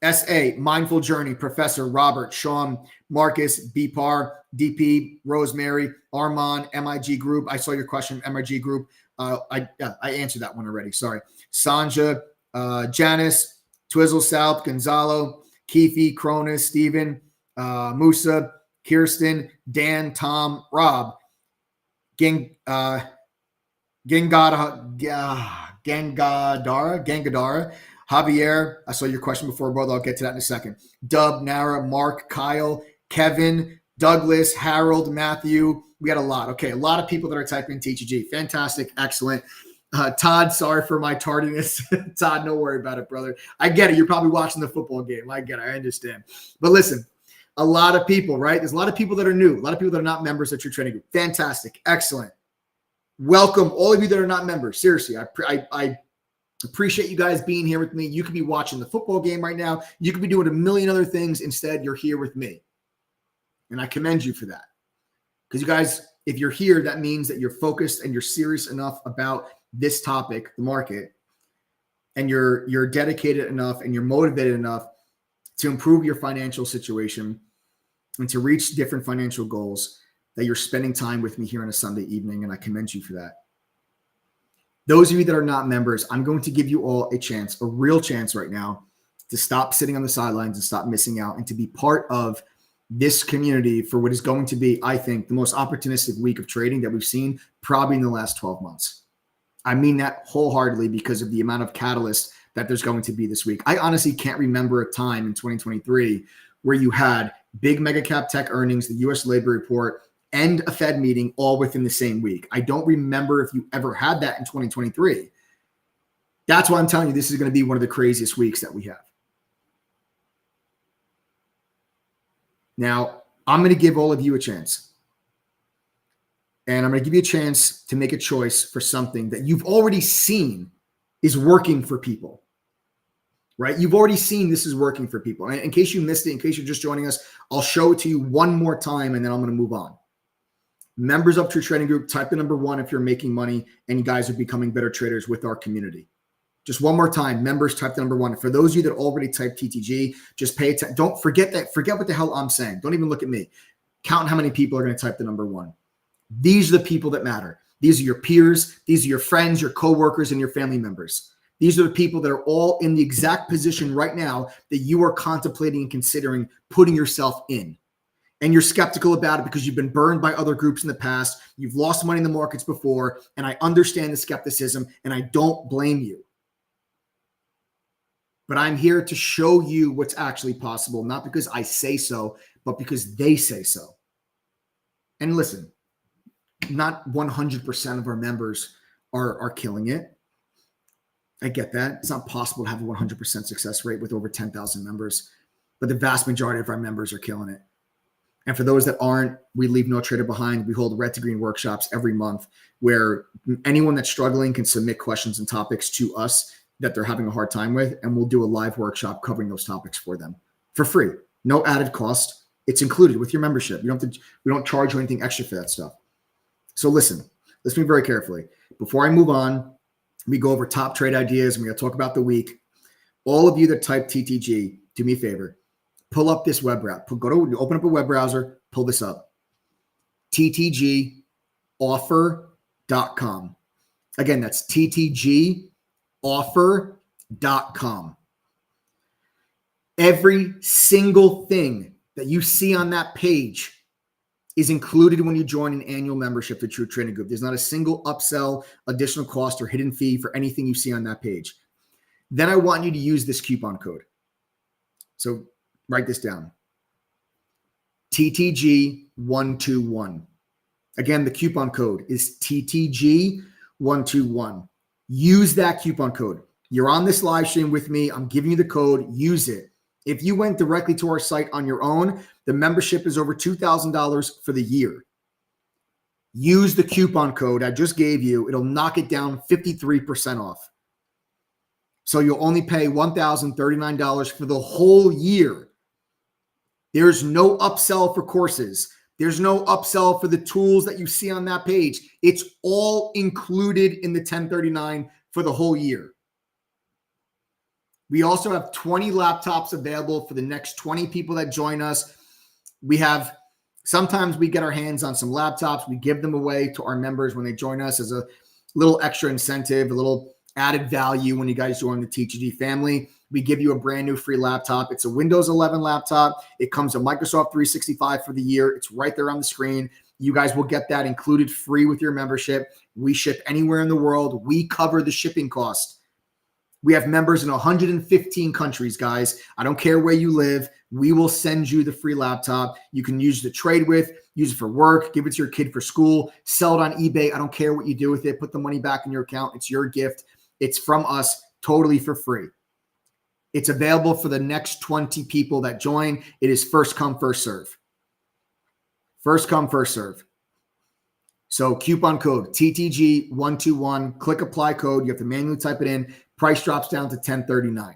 SA, Mindful Journey, Professor Robert, Sean, Marcus, BPAR, DP, Rosemary, Armand, MIG Group. I saw your question, MIG Group. I answered that one already. Sorry. Sanja, Janice, Twizzle South, Gonzalo, Keefe, Cronus, Stephen, Musa, Kirsten, Dan, Tom, Rob, Gengadara, Javier. I saw your question before, brother. I'll get to that in a second. Dub, Nara, Mark, Kyle, Kevin, Douglas, Harold, Matthew. We got a lot. Okay, a lot of people that are typing TTG. Fantastic. Excellent. Todd, sorry for my tardiness. Todd, no worry about it, brother. I get it. You're probably watching the football game. I get it. I understand. But listen, a lot of people, right? There's a lot of people that are new. A lot of people that are not members of True Trading Group. Fantastic. Excellent. Welcome, all of you that are not members. Seriously, I appreciate you guys being here with me. You could be watching the football game right now. You could be doing a million other things. Instead, you're here with me. And I commend you for that. Because you guys, if you're here, that means that you're focused and you're serious enough about this topic, the market, and you're dedicated enough and you're motivated enough to improve your financial situation and to reach different financial goals, that you're spending time with me here on a Sunday evening, and I commend you for that. Those of you that are not members, I'm going to give you all a chance, a real chance right now, to stop sitting on the sidelines and stop missing out and to be part of this community for what is going to be, I think, the most opportunistic week of trading that we've seen probably in the last 12 months. I mean that wholeheartedly because of the amount of catalyst that there's going to be this week. I honestly can't remember a time in 2023 where you had big mega cap tech earnings, the U.S. labor report, and a Fed meeting all within the same week. I don't remember if you ever had that in 2023. That's why I'm telling you this is going to be one of the craziest weeks that we have. Now, I'm going to give all of you a chance. And I'm going to give you a chance to make a choice for something that you've already seen is working for people. Right? You've already seen this is working for people. And in case you missed it, in case you're just joining us, I'll show it to you one more time and then I'm going to move on. Members of True Trading Group, type the number 1 if you're making money and you guys are becoming better traders with our community. Just one more time, members, type the number 1. For those of you that already typed TTG, just pay attention. Don't forget that. Forget what the hell I'm saying. Don't even look at me. Count how many people are going to type the number 1. These are the people that matter. These are your peers. These are your friends, your coworkers, and your family members. These are the people that are all in the exact position right now that you are contemplating and considering putting yourself in. And you're skeptical about it because you've been burned by other groups in the past. You've lost money in the markets before. And I understand the skepticism and I don't blame you. But I'm here to show you what's actually possible, not because I say so, but because they say so. And listen, not 100% of our members are killing it. I get that. It's not possible to have a 100% success rate with over 10,000 members, but the vast majority of our members are killing it. And for those that aren't, we leave no trader behind. We hold red to green workshops every month where anyone that's struggling can submit questions and topics to us that they're having a hard time with, and we'll do a live workshop covering those topics for them for free. No added cost. It's included with your membership. We don't charge you anything extra for that stuff. So listen, listen very carefully. Before I move on, we go over top trade ideas and we're going to talk about the week. All of you that type TTG, do me a favor. Pull up this web browser. Open up a web browser, pull this up. TTGoffer.com. Again, that's TTGoffer.com. Every single thing that you see on that page is included when you join an annual membership to True Trading Group. There's not a single upsell, additional cost, or hidden fee for anything you see on that page. Then I want you to use this coupon code. So write this down. TTG121. Again, the coupon code is TTG121. Use that coupon code. You're on this live stream with me. I'm giving you the code. Use it. If you went directly to our site on your own, the membership is over $2,000 for the year. Use the coupon code I just gave you. It'll knock it down 53% off. So you'll only pay $1,039 for the whole year. There's no upsell for courses. There's no upsell for the tools that you see on that page. It's all included in the 1039 for the whole year. We also have 20 laptops available for the next 20 people that join us. Sometimes we get our hands on some laptops. We give them away to our members when they join us as a little extra incentive, a little added value when you guys join the TTG family. We give you a brand new free laptop. It's a Windows 11 laptop. It comes with Microsoft 365 for the year. It's right there on the screen. You guys will get that included free with your membership. We ship anywhere in the world. We cover the shipping cost. We have members in 115 countries, guys. I don't care where you live. We will send you the free laptop. You can use it to trade with, use it for work, give it to your kid for school, sell it on eBay. I don't care what you do with it. Put the money back in your account. It's your gift. It's from us totally for free. It's available for the next 20 people that join. It is first come, first serve. First come, first serve. So coupon code TTG121. Click apply code. You have to manually type it in. Price drops down to $1039.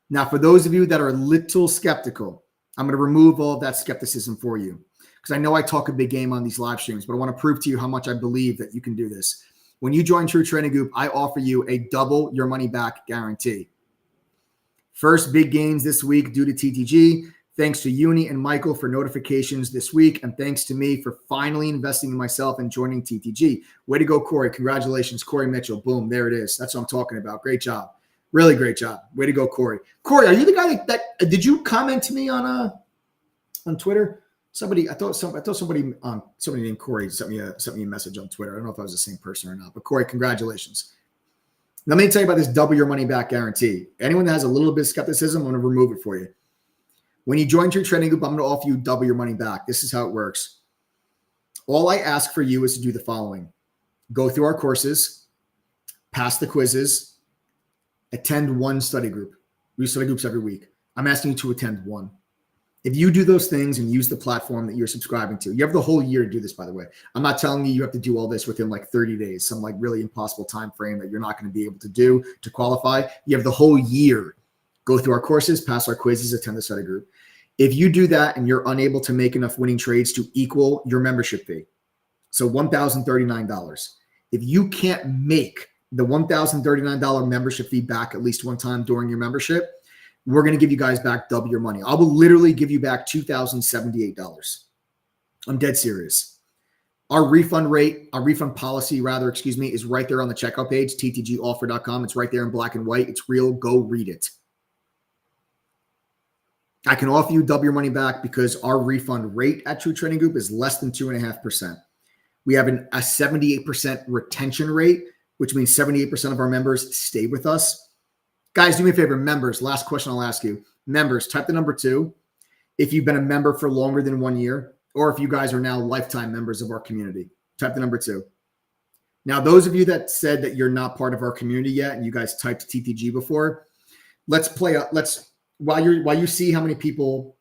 Now, for those of you that are a little skeptical, I'm going to remove all of that skepticism for you because I know I talk a big game on these live streams, but I want to prove to you how much I believe that you can do this. When you join True Trading Group, I offer you a double your money back guarantee. First big gains this week due to TTG. Thanks to Uni and Michael for notifications this week. And thanks to me for finally investing in myself and joining TTG. Way to go, Corey. Congratulations, Corey Mitchell. Boom, there it is. That's what I'm talking about. Great job. Really great job. Way to go, Corey. Corey, are you the guy that did you comment to me on Twitter? I thought somebody named Corey sent me a message on Twitter. I don't know if I was the same person or not, but Corey, congratulations. Let me tell you about this double your money back guarantee. Anyone that has a little bit of skepticism, I'm going to remove it for you. When you join True Trading Group, I'm going to offer you double your money back. This is how it works. All I ask for you is to do the following. Go through our courses, pass the quizzes, attend one study group. We do study groups every week. I'm asking you to attend one. If you do those things and use the platform that you're subscribing to, you have the whole year to do this, by the way. I'm not telling you have to do all this within like 30 days, some like really impossible time frame that you're not going to be able to do to qualify. You have the whole year. Go through our courses, pass our quizzes, attend the study group. If you do that and you're unable to make enough winning trades to equal your membership fee, so $1,039, if you can't make the $1,039 membership fee back at least one time during your membership, we're going to give you guys back double your money. I will literally give you back $2,078. I'm dead serious. Our refund policy, is right there on the checkout page, ttgoffer.com. It's right there in black and white. It's real. Go read it. I can offer you double your money back because our refund rate at True Trading Group is less than 2.5%. We have a 78% retention rate, which means 78% of our members stay with us. Guys, do me a favor, members, last question I'll ask you. Members, type the number 2 if you've been a member for longer than 1 year, or if you guys are now lifetime members of our community. Type the number 2. Now, those of you that said that you're not part of our community yet and you guys typed TTG before, while you see how many people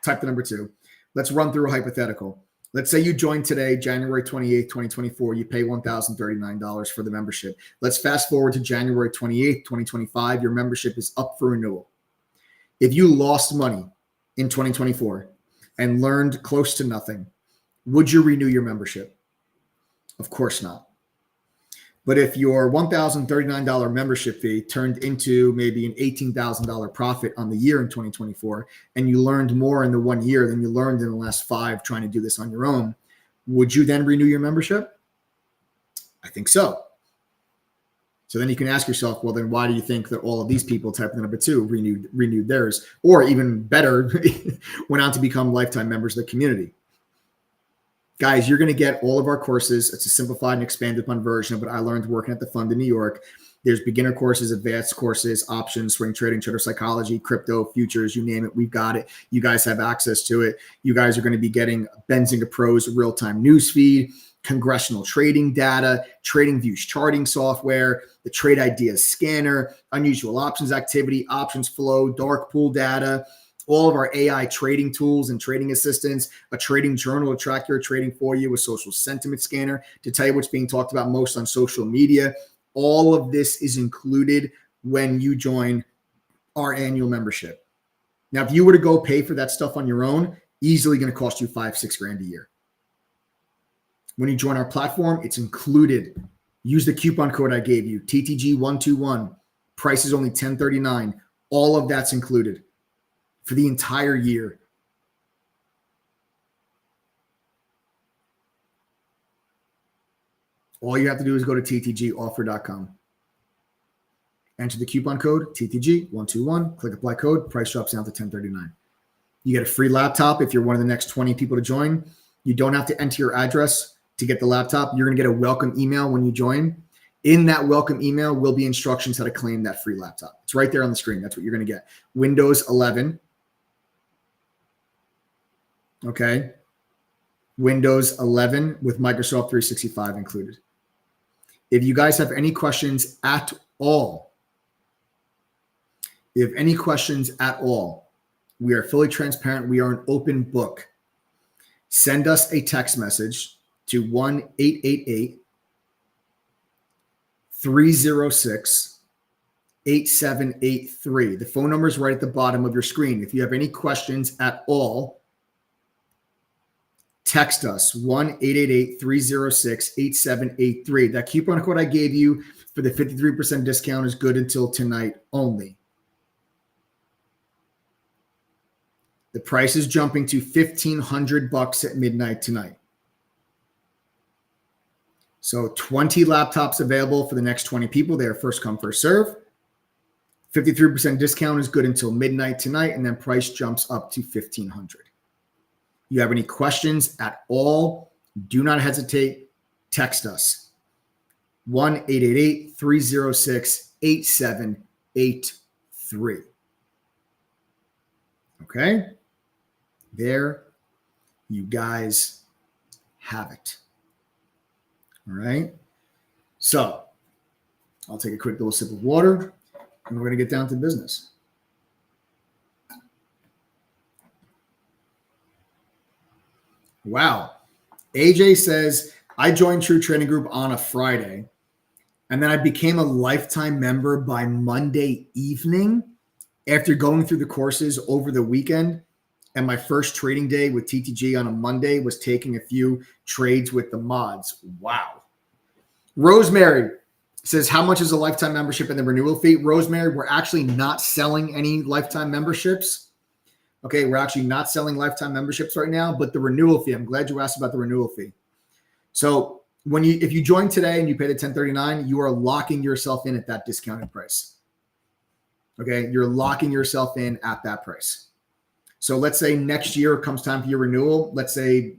type the number 2, let's run through a hypothetical. Let's say you join today, January 28th, 2024. You pay $1,039 for the membership. Let's fast forward to January 28th, 2025. Your membership is up for renewal. If you lost money in 2024 and learned close to nothing, would you renew your membership? Of course not. But if your $1,039 membership fee turned into maybe an $18,000 profit on the year in 2024, and you learned more in the 1 year than you learned in the last 5 trying to do this on your own, would you then renew your membership? I think so. So then you can ask yourself, well, then why do you think that all of these people type the number 2 renewed theirs, or even better, went on to become lifetime members of the community? Guys, you're going to get all of our courses. It's a simplified and expanded upon version of what I learned working at the fund in New York. There's beginner courses, advanced courses, options, swing trading, trader psychology, crypto, futures, you name it. We've got it. You guys have access to it. You guys are going to be getting Benzinga Pro's real-time news feed, congressional trading data, trading views charting software, the trade ideas scanner, unusual options activity, options flow, dark pool data, all of our AI trading tools and trading assistants, a trading journal to track your trading for you, a social sentiment scanner to tell you what's being talked about most on social media. All of this is included when you join our annual membership. Now, if you were to go pay for that stuff on your own, easily going to cost you $5-6 grand a year. When you join our platform, it's included. Use the coupon code I gave you, TTG121. Price is only $10.39. All of that's included for the entire year. All you have to do is go to ttgoffer.com. Enter the coupon code TTG121, click apply code, price drops down to $10.39. You get a free laptop if you're one of the next 20 people to join. You don't have to enter your address to get the laptop. You're going to get a welcome email when you join. In that welcome email will be instructions how to claim that free laptop. It's right there on the screen. That's what you're going to get. Windows 11. Okay. Windows 11 with Microsoft 365 included. If you guys have any questions at all, we are fully transparent. We are an open book. Send us a text message to 1-888-306-8783. The phone number is right at the bottom of your screen. If you have any questions at all, text us 1-888-306-8783. That coupon code I gave you for the 53% discount is good until tonight only. The price is jumping to $1,500 at midnight tonight. So 20 laptops available for the next 20 people. They are first come, first serve. 53% discount is good until midnight tonight, and then price jumps up to $1,500. You have any questions at all, do not hesitate. Text us. 1-888-306-8783. Okay? There you guys have it. All right? So I'll take a quick little sip of water, and we're going to get down to business. Wow. AJ says, I joined True Trading Group on a Friday, and then I became a lifetime member by Monday evening after going through the courses over the weekend. And my first trading day with TTG on a Monday was taking a few trades with the mods. Wow. Rosemary says, how much is a lifetime membership and the renewal fee? Rosemary, we're actually not selling any lifetime memberships. Okay, we're actually not selling lifetime memberships right now, but the renewal fee, I'm glad you asked about the renewal fee. So if you join today and you pay the $10.39, you are locking yourself in at that discounted price. Okay, you're locking yourself in at that price. So let's say next year comes time for your renewal. Let's say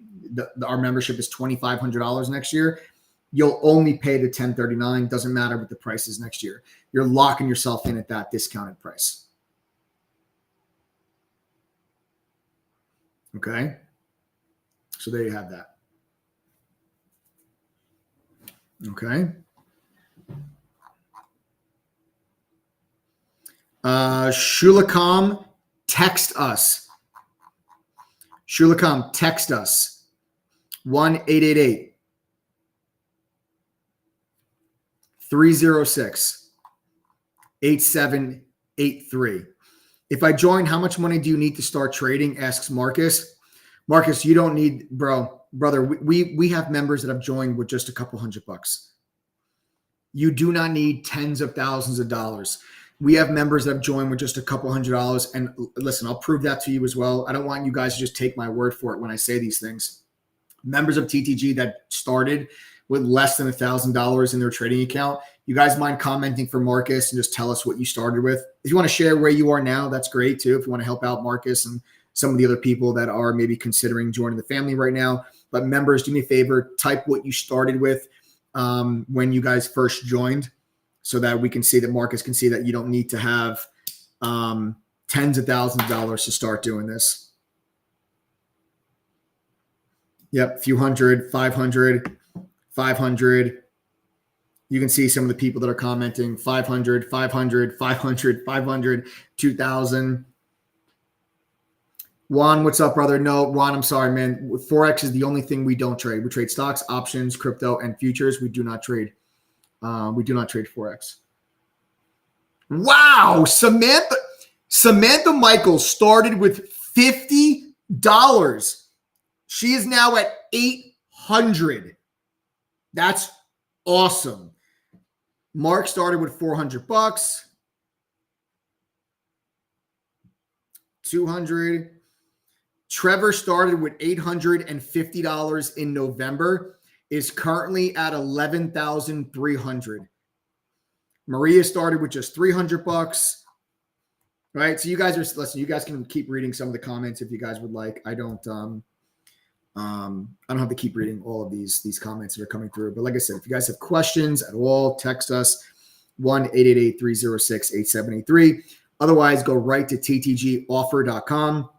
our membership is $2,500 next year. You'll only pay the $10.39. Doesn't matter what the price is next year. You're locking yourself in at that discounted price. Okay. So there you have that. Okay. Shulakam, text us. Shulakam, text us. 1-888-306-8783. If I join, how much money do you need to start trading? Asks Marcus. Marcus, you don't need, brother. We have members that have joined with just a couple $100. You do not need tens of thousands of dollars. We have members that have joined with just a couple $100. And listen, I'll prove that to you as well. I don't want you guys to just take my word for it when I say these things. Members of TTG that started with less than $1,000 in their trading account. You guys mind commenting for Marcus and just tell us what you started with? If you want to share where you are now, that's great too. If you want to help out Marcus and some of the other people that are maybe considering joining the family right now, But members, do me a favor, type what you started with when you guys first joined, so that we can see that Marcus can see that you don't need to have tens of thousands of dollars to start doing this. Yep, few hundred, 500, 500. You can see some of the people that are commenting 500, 500, 500, 500, 2,000. Juan, what's up, brother? No, Juan, I'm sorry, man. Forex is the only thing we don't trade. We trade stocks, options, crypto, and futures. We do not trade. We do not trade Forex. Wow, Samantha Michaels started with $50. She is now at $800. That's awesome. Mark started with $400. 200. Trevor started with $850 in November, is currently at $11,300. Maria started with just $300. Right? So you guys listen, you guys can keep reading some of the comments if you guys would like. I don't have to keep reading all of these comments that are coming through. But like I said, if you guys have questions at all, text us 1-888-306-8783. Otherwise, go right to ttgoffer.com.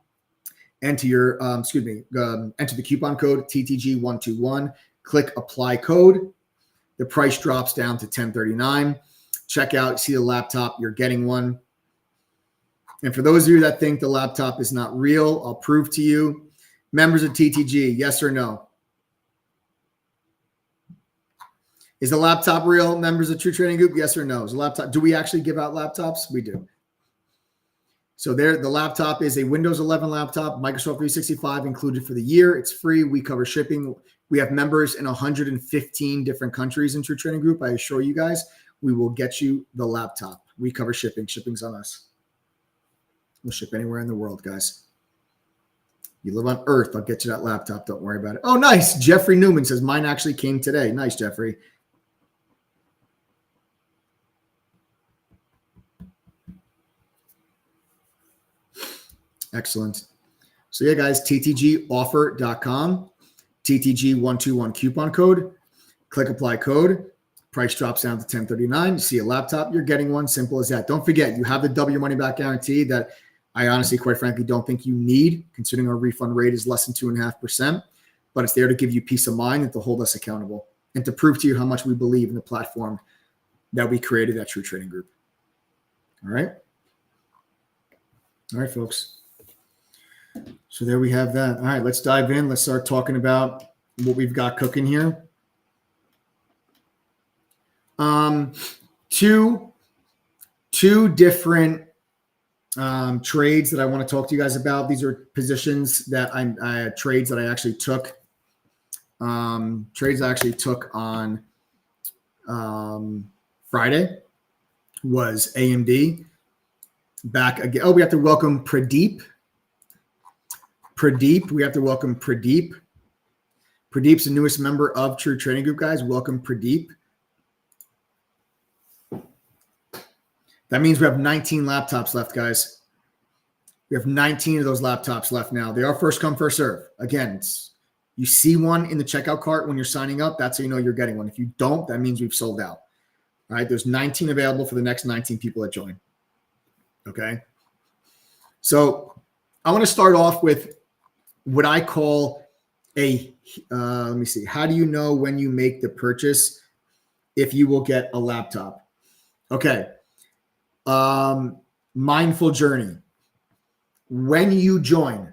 Enter your enter the coupon code TTG121. Click apply code. The price drops down to $1039. Check out, see the laptop, you're getting one. And for those of you that think the laptop is not real, I'll prove to you. Members of TTG, yes or no? Is the laptop real? Members of True Trading Group, yes or no? Is the laptop? Do we actually give out laptops? We do. So there, the laptop is a Windows 11 laptop, Microsoft 365 included for the year. It's free. We cover shipping. We have members in 115 different countries in True Trading Group. I assure you guys, we will get you the laptop. We cover shipping. Shipping's on us. We'll ship anywhere in the world, guys. You live on Earth, I'll get you that laptop. Don't worry about it. Oh, nice. Jeffrey Newman says, mine actually came today. Nice, Jeffrey. Excellent. So yeah, guys, ttgoffer.com, TTG121 coupon code. Click apply code. Price drops down to $1039. You see a laptop, you're getting one. Simple as that. Don't forget, you have the W money back guarantee that I honestly, quite frankly, don't think you need, considering our refund rate is less than 2.5%. But it's there to give you peace of mind and to hold us accountable and to prove to you how much we believe in the platform that we created at True Trading Group. All right. All right, folks. So there we have that. All right, let's dive in. Let's start talking about what we've got cooking here. Two different trades that I want to talk to you guys about. These are positions that trades that I actually took. Trades I actually took on Friday was AMD. Back again. Oh, we have to welcome Pradeep. We have to welcome Pradeep. Pradeep's the newest member of True Trading Group, guys. Welcome, Pradeep. That means we have 19 laptops left, guys. We have 19 of those laptops left now. They are first come, first serve. Again, you see one in the checkout cart when you're signing up. That's how you know you're getting one. If you don't, that means we've sold out. All right, there's 19 available for the next 19 people that join. Okay. So I want to start off with what I call let me see. How do you know when you make the purchase if you will get a laptop? Okay. Mindful journey. When you join,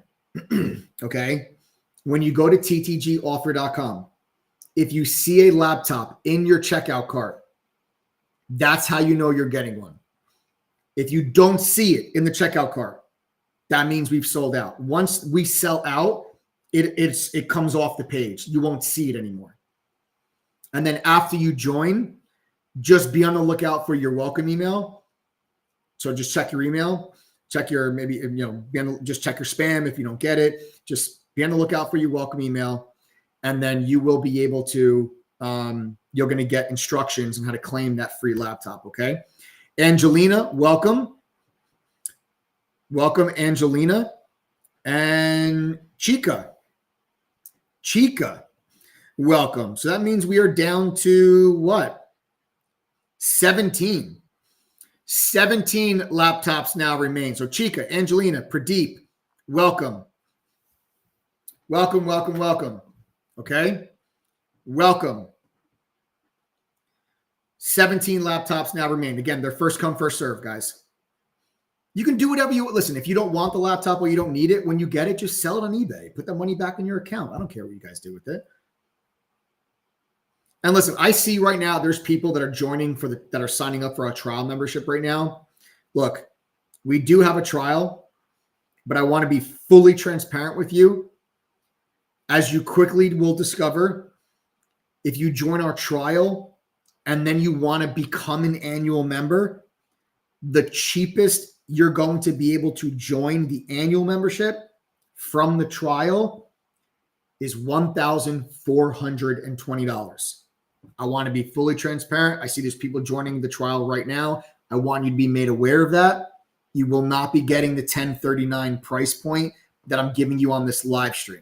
okay, when you go to ttgoffer.com, if you see a laptop in your checkout cart, that's how you know you're getting one. If you don't see it in the checkout cart, that means we've sold out. Once we sell out, it comes off the page. You won't see it anymore. And then after you join, just be on the lookout for your welcome email. So just check your email, check your just check your spam if you don't get it. Just be on the lookout for your welcome email, and then you will be able to. You're going to get instructions on how to claim that free laptop. Okay, Angelina, welcome. Welcome, Angelina. And Chica. Chica, welcome. So that means we are down to what? 17. 17 laptops now remain. So Chica, Angelina, Pradeep, welcome. Welcome, welcome, welcome. Okay? Welcome. 17 laptops now remain. Again, they're first come, first serve, guys. You can do whatever you listen. If you don't want the laptop or you don't need it, when you get it, just sell it on eBay. Put that money back in your account. I don't care what you guys do with it. And listen, I see right now there's people that are joining that are signing up for our trial membership right now. Look, we do have a trial, but I want to be fully transparent with you. As you quickly will discover, if you join our trial and then you want to become an annual member, the cheapest you're going to be able to join the annual membership from the trial is $1,420. I want to be fully transparent. I see there's people joining the trial right now. I want you to be made aware of that. You will not be getting the $1039 price point that I'm giving you on this live stream.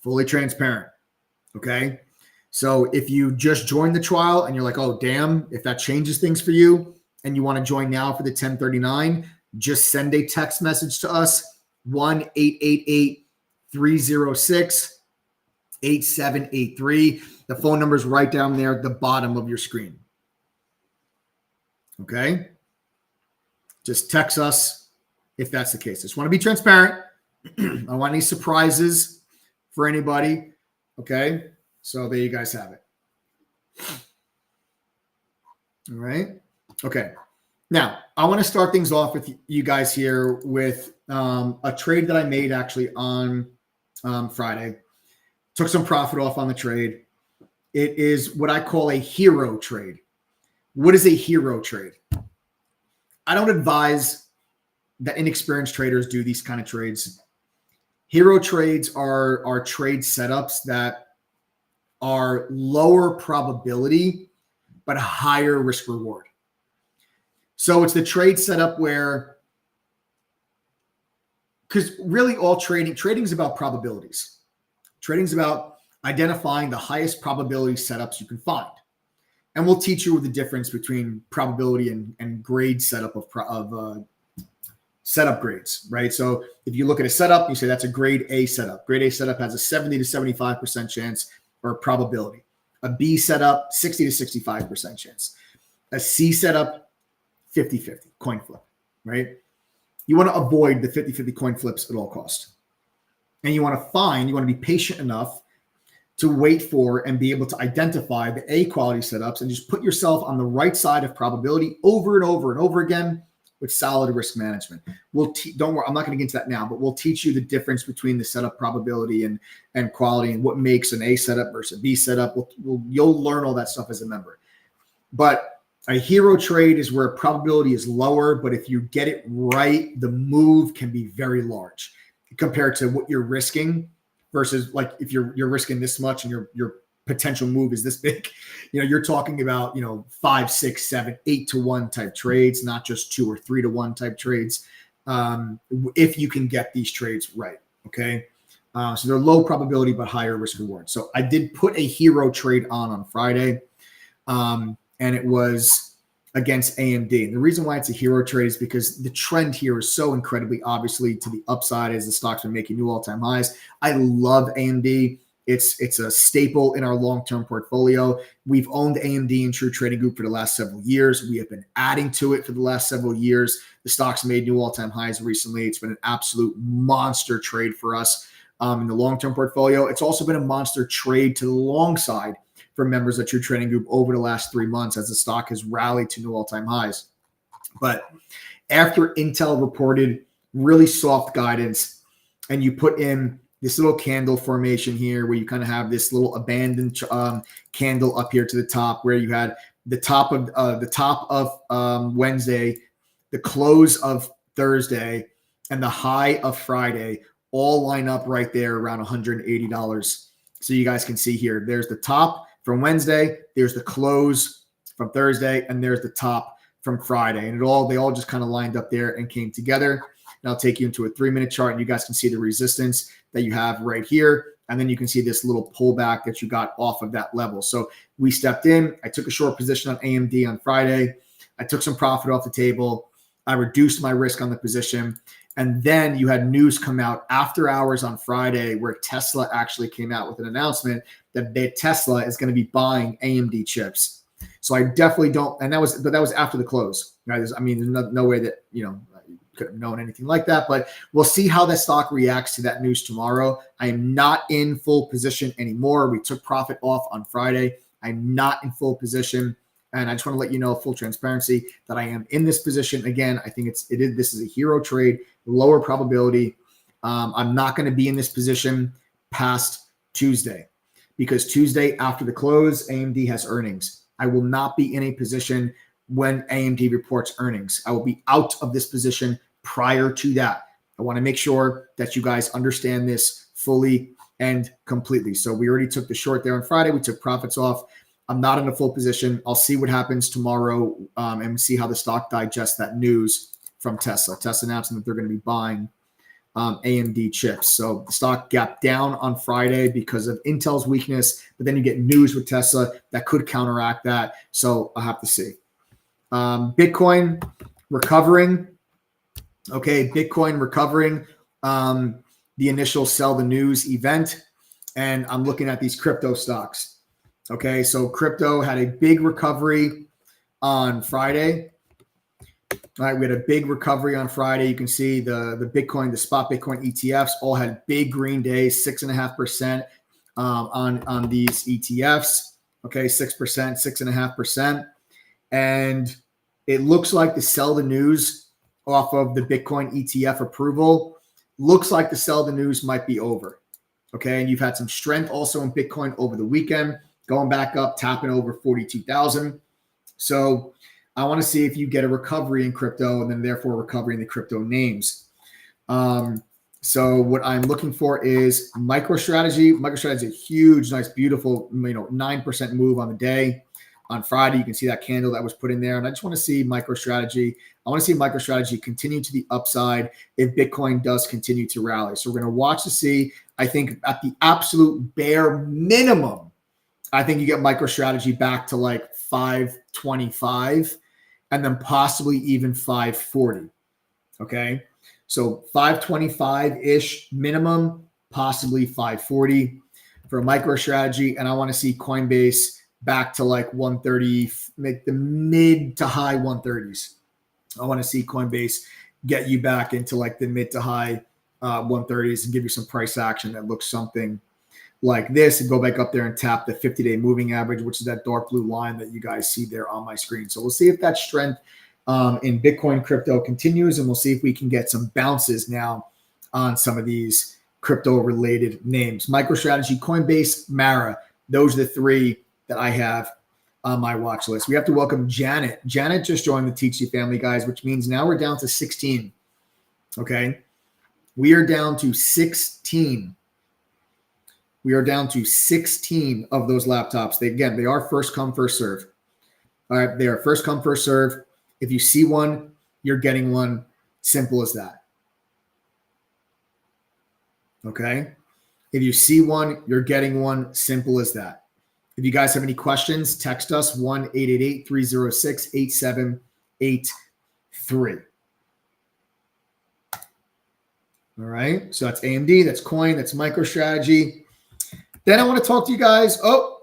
Fully transparent. Okay. So if you just joined the trial and you're like, oh, damn, if that changes things for you and you want to join now for the 1039, just send a text message to us, 1-888-306-8783. The phone number is right down there at the bottom of your screen. Okay. Just text us if that's the case. I just want to be transparent. I don't want any surprises for anybody. Okay. So there you guys have it. All right. Okay. Now, I want to start things off with you guys here with a trade that I made actually on Friday. Took some profit off on the trade. It is what I call a hero trade. What is a hero trade? I don't advise that inexperienced traders do these kind of trades. Hero trades are trade setups that are lower probability, but higher risk reward. So it's the trade setup where, because really all trading is about probabilities. Trading is about identifying the highest probability setups you can find. And we'll teach you the difference between probability and grade setup of setup grades, right? So if you look at a setup, you say that's a grade A setup. Grade A setup has a 70 to 75% chance or probability. A B setup, 60 to 65% chance. A C setup, 50-50, coin flip, right? You want to avoid the 50-50 coin flips at all costs. And you want to be patient enough to wait for and be able to identify the A quality setups and just put yourself on the right side of probability over and over and over again with solid risk management. Don't worry, I'm not going to get into that now, but we'll teach you the difference between the setup probability and quality and what makes an A setup versus a B setup. You'll learn all that stuff as a member. But a hero trade is where probability is lower, but if you get it right, the move can be very large compared to what you're risking versus like if you're risking this much and your potential move is this big, you're talking about, 5, 6, 7, 8 to 1 type trades, not just 2 or 3 to 1 type trades. If you can get these trades right. Okay. So they're low probability, but higher risk reward. So I did put a hero trade on Friday. And it was against AMD. And the reason why it's a hero trade is because the trend here is so incredibly obviously to the upside as the stock's been making new all-time highs. I love AMD. It's a staple in our long-term portfolio. We've owned AMD in True Trading Group for the last several years. We have been adding to it for the last several years. The stock's made new all-time highs recently. It's been an absolute monster trade for us in the long-term portfolio. It's also been a monster trade to the long side for members of True Trading Group over the last 3 months as the stock has rallied to new all-time highs. But after Intel reported really soft guidance and you put in this little candle formation here where you kind of have this little abandoned candle up here to the top where you had the top of Wednesday, the close of Thursday, and the high of Friday all line up right there around $180. So you guys can see here, there's the top from Wednesday, there's the close from Thursday, and there's the top from Friday. And they all just kind of lined up there and came together. And I'll take you into a 3-minute chart, and you guys can see the resistance that you have right here And then you can see this little pullback that you got off of that level. So we stepped in. I took a short position on AMD on Friday. I took some profit off the table. I reduced my risk on the position. And then you had news come out after hours on Friday where Tesla actually came out with an announcement that Tesla is going to be buying AMD chips. So I definitely don't, and that was after the close. Right? There's no way that, you could have known anything like that, but we'll see how that stock reacts to that news tomorrow. I am not in full position anymore. We took profit off on Friday. I'm not in full position. And I just want to let you know, full transparency, that I am in this position. Again, I think this is a hero trade, lower probability. I'm not going to be in this position past Tuesday because Tuesday after the close, AMD has earnings. I will not be in a position when AMD reports earnings. I will be out of this position prior to that. I want to make sure that you guys understand this fully and completely. So we already took the short there on Friday. We took profits off. I'm not in a full position. I'll see what happens tomorrow and see how the stock digests that news from Tesla. Tesla announcing that they're going to be buying AMD chips. So the stock gapped down on Friday because of Intel's weakness, but then you get news with Tesla that could counteract that. So I'll have to see. Bitcoin recovering. Okay, Bitcoin recovering. The initial sell the news event, and I'm looking at these crypto stocks. Okay, so crypto had a big recovery on Friday. All right, we had a big recovery on Friday. You can see the Bitcoin, the spot Bitcoin ETFs all had big green days, 6.5% on these ETFs. Okay, 6%, 6.5%. And it looks like the sell the news off of the Bitcoin ETF approval looks like the sell the news might be over. Okay, and you've had some strength also in Bitcoin over the weekend, going back up, tapping over 42,000. So I want to see if you get a recovery in crypto and then therefore recovery in the crypto names. So what I'm looking for is MicroStrategy. MicroStrategy is a huge, nice, beautiful, 9% move on the day. On Friday, you can see that candle that was put in there. And I just want to see MicroStrategy. I want to see MicroStrategy continue to the upside if Bitcoin does continue to rally. So we're going to watch to see. I think at the absolute bare minimum, I think you get MicroStrategy back to like 525 and then possibly even 540. Okay. So 525-ish minimum, possibly 540 for MicroStrategy. And I want to see Coinbase back to like 130, make the mid to high 130s. I want to see Coinbase get you back into like the mid to high 130s and give you some price action that looks something like this and go back up there and tap the 50-day moving average, which is that dark blue line that you guys see there on my screen. So we'll see if that strength in Bitcoin crypto continues, and we'll see if we can get some bounces now on some of these crypto related names. MicroStrategy, Coinbase, Mara. Those are the three that I have on my watch list. We have to welcome Janet. Janet just joined the TTG family, guys, which means now we're down to 16. Okay. We are down to 16. We are down to 16 of those laptops. They are first come, first serve. All right. They are first come, first serve. If you see one, you're getting one. Simple as that. Okay. If you see one, you're getting one. Simple as that. If you guys have any questions, text us 1-888-306-8783. All right. So that's AMD, that's Coin, that's MicroStrategy. Then I want to talk to you guys. Oh,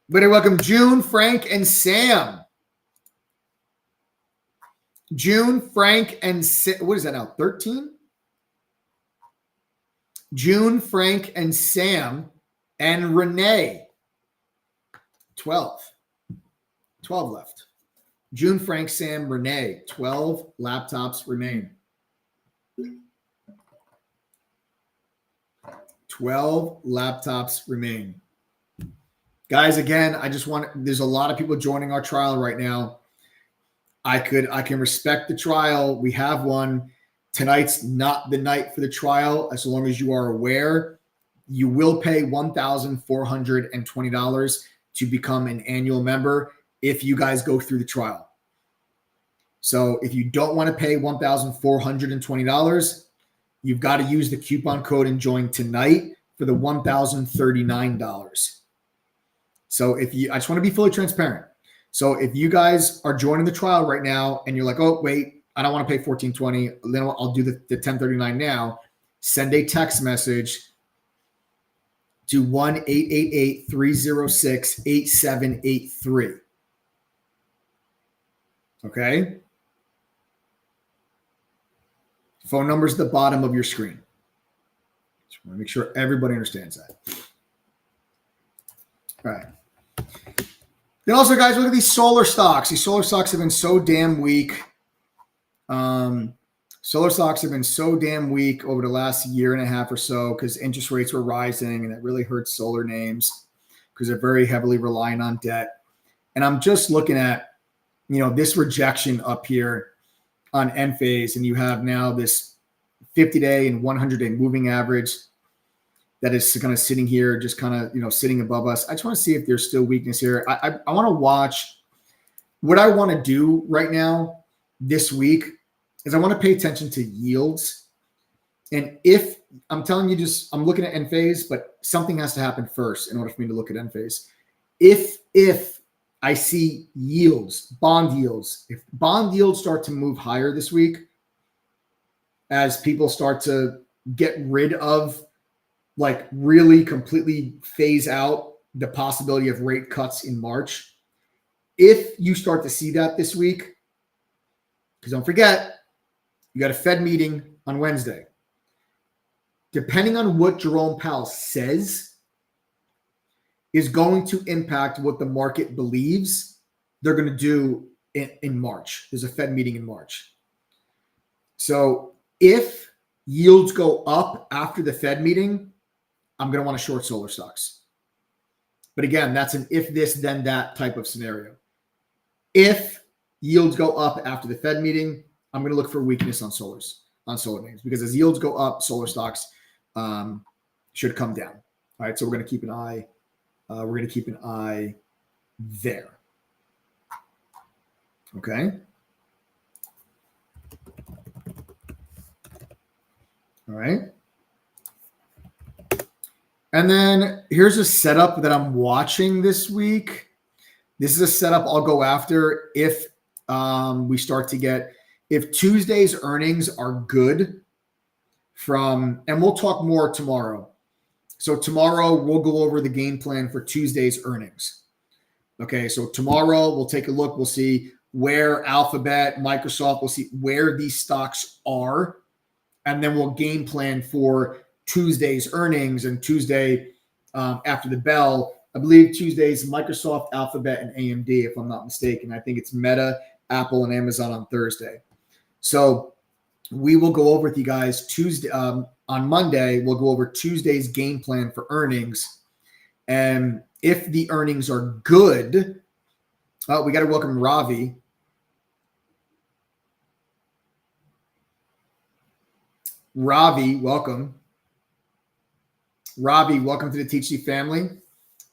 but I welcome June, Frank, and Sam. June, Frank, and what is that now? 13? June, Frank, and Sam, and Renee. 12. 12 left. June, Frank, Sam, Renee. 12 laptops remain. 12 laptops remain. Guys, again, there's a lot of people joining our trial right now. I can respect the trial. We have one. Tonight's not the night for the trial. As long as you are aware, you will pay $1,420 to become an annual member if you guys go through the trial. So if you don't want to pay $1,420, you've got to use the coupon code and join tonight for the $1,039. So I just want to be fully transparent. So if you guys are joining the trial right now and you're like, oh, wait, I don't want to pay $1,420, then I'll do the $1,039 now, send a text message to 1-888-306-8783. Okay? Phone number is at the bottom of your screen. Just want to make sure everybody understands that. All right. Then also, guys, look at these solar stocks. These solar stocks have been so damn weak. Solar stocks have been so damn weak over the last year and a half or so because interest rates were rising, and it really hurts solar names because they're very heavily reliant on debt. And I'm just looking at, this rejection up here on end phase, and you have now this 50-day and 100-day moving average that is kind of sitting here, just kind of, sitting above us. I just want to see if there's still weakness here. I want to watch. What I want to do right now this week is I want to pay attention to yields. And if I'm telling you, I'm looking at end phase, but something has to happen first in order for me to look at end phase. If I see yields, if bond yields start to move higher this week, as people start to get rid of, like, really completely phase out the possibility of rate cuts in March. If you start to see that this week, because don't forget, you got a Fed meeting on Wednesday. Depending on what Jerome Powell says is going to impact what the market believes they're going to do in March. There's a Fed meeting in March. So if yields go up after the Fed meeting, I'm going to want to short solar stocks. But again, that's an if this, then that type of scenario. If yields go up after the Fed meeting, I'm going to look for weakness on solar names, because as yields go up, solar stocks should come down. All right, so we're going to keep an eye. We're going to keep an eye there. Okay. All right. And then here's a setup that I'm watching this week. This is a setup I'll go after if we start to get, if Tuesday's earnings are good and we'll talk more tomorrow. So tomorrow we'll go over the game plan for Tuesday's earnings. Okay, so tomorrow we'll take a look. We'll see where Alphabet, Microsoft, we'll see where these stocks are. And then we'll game plan for Tuesday's earnings, and Tuesday after the bell. I believe Tuesday's Microsoft, Alphabet, and AMD, if I'm not mistaken. I think it's Meta, Apple, and Amazon on Thursday. So we will go over with you guys Tuesday. On Monday, we'll go over Tuesday's game plan for earnings. And if the earnings are good, we got to welcome Ravi. Ravi, welcome. Ravi, welcome to the TTG family.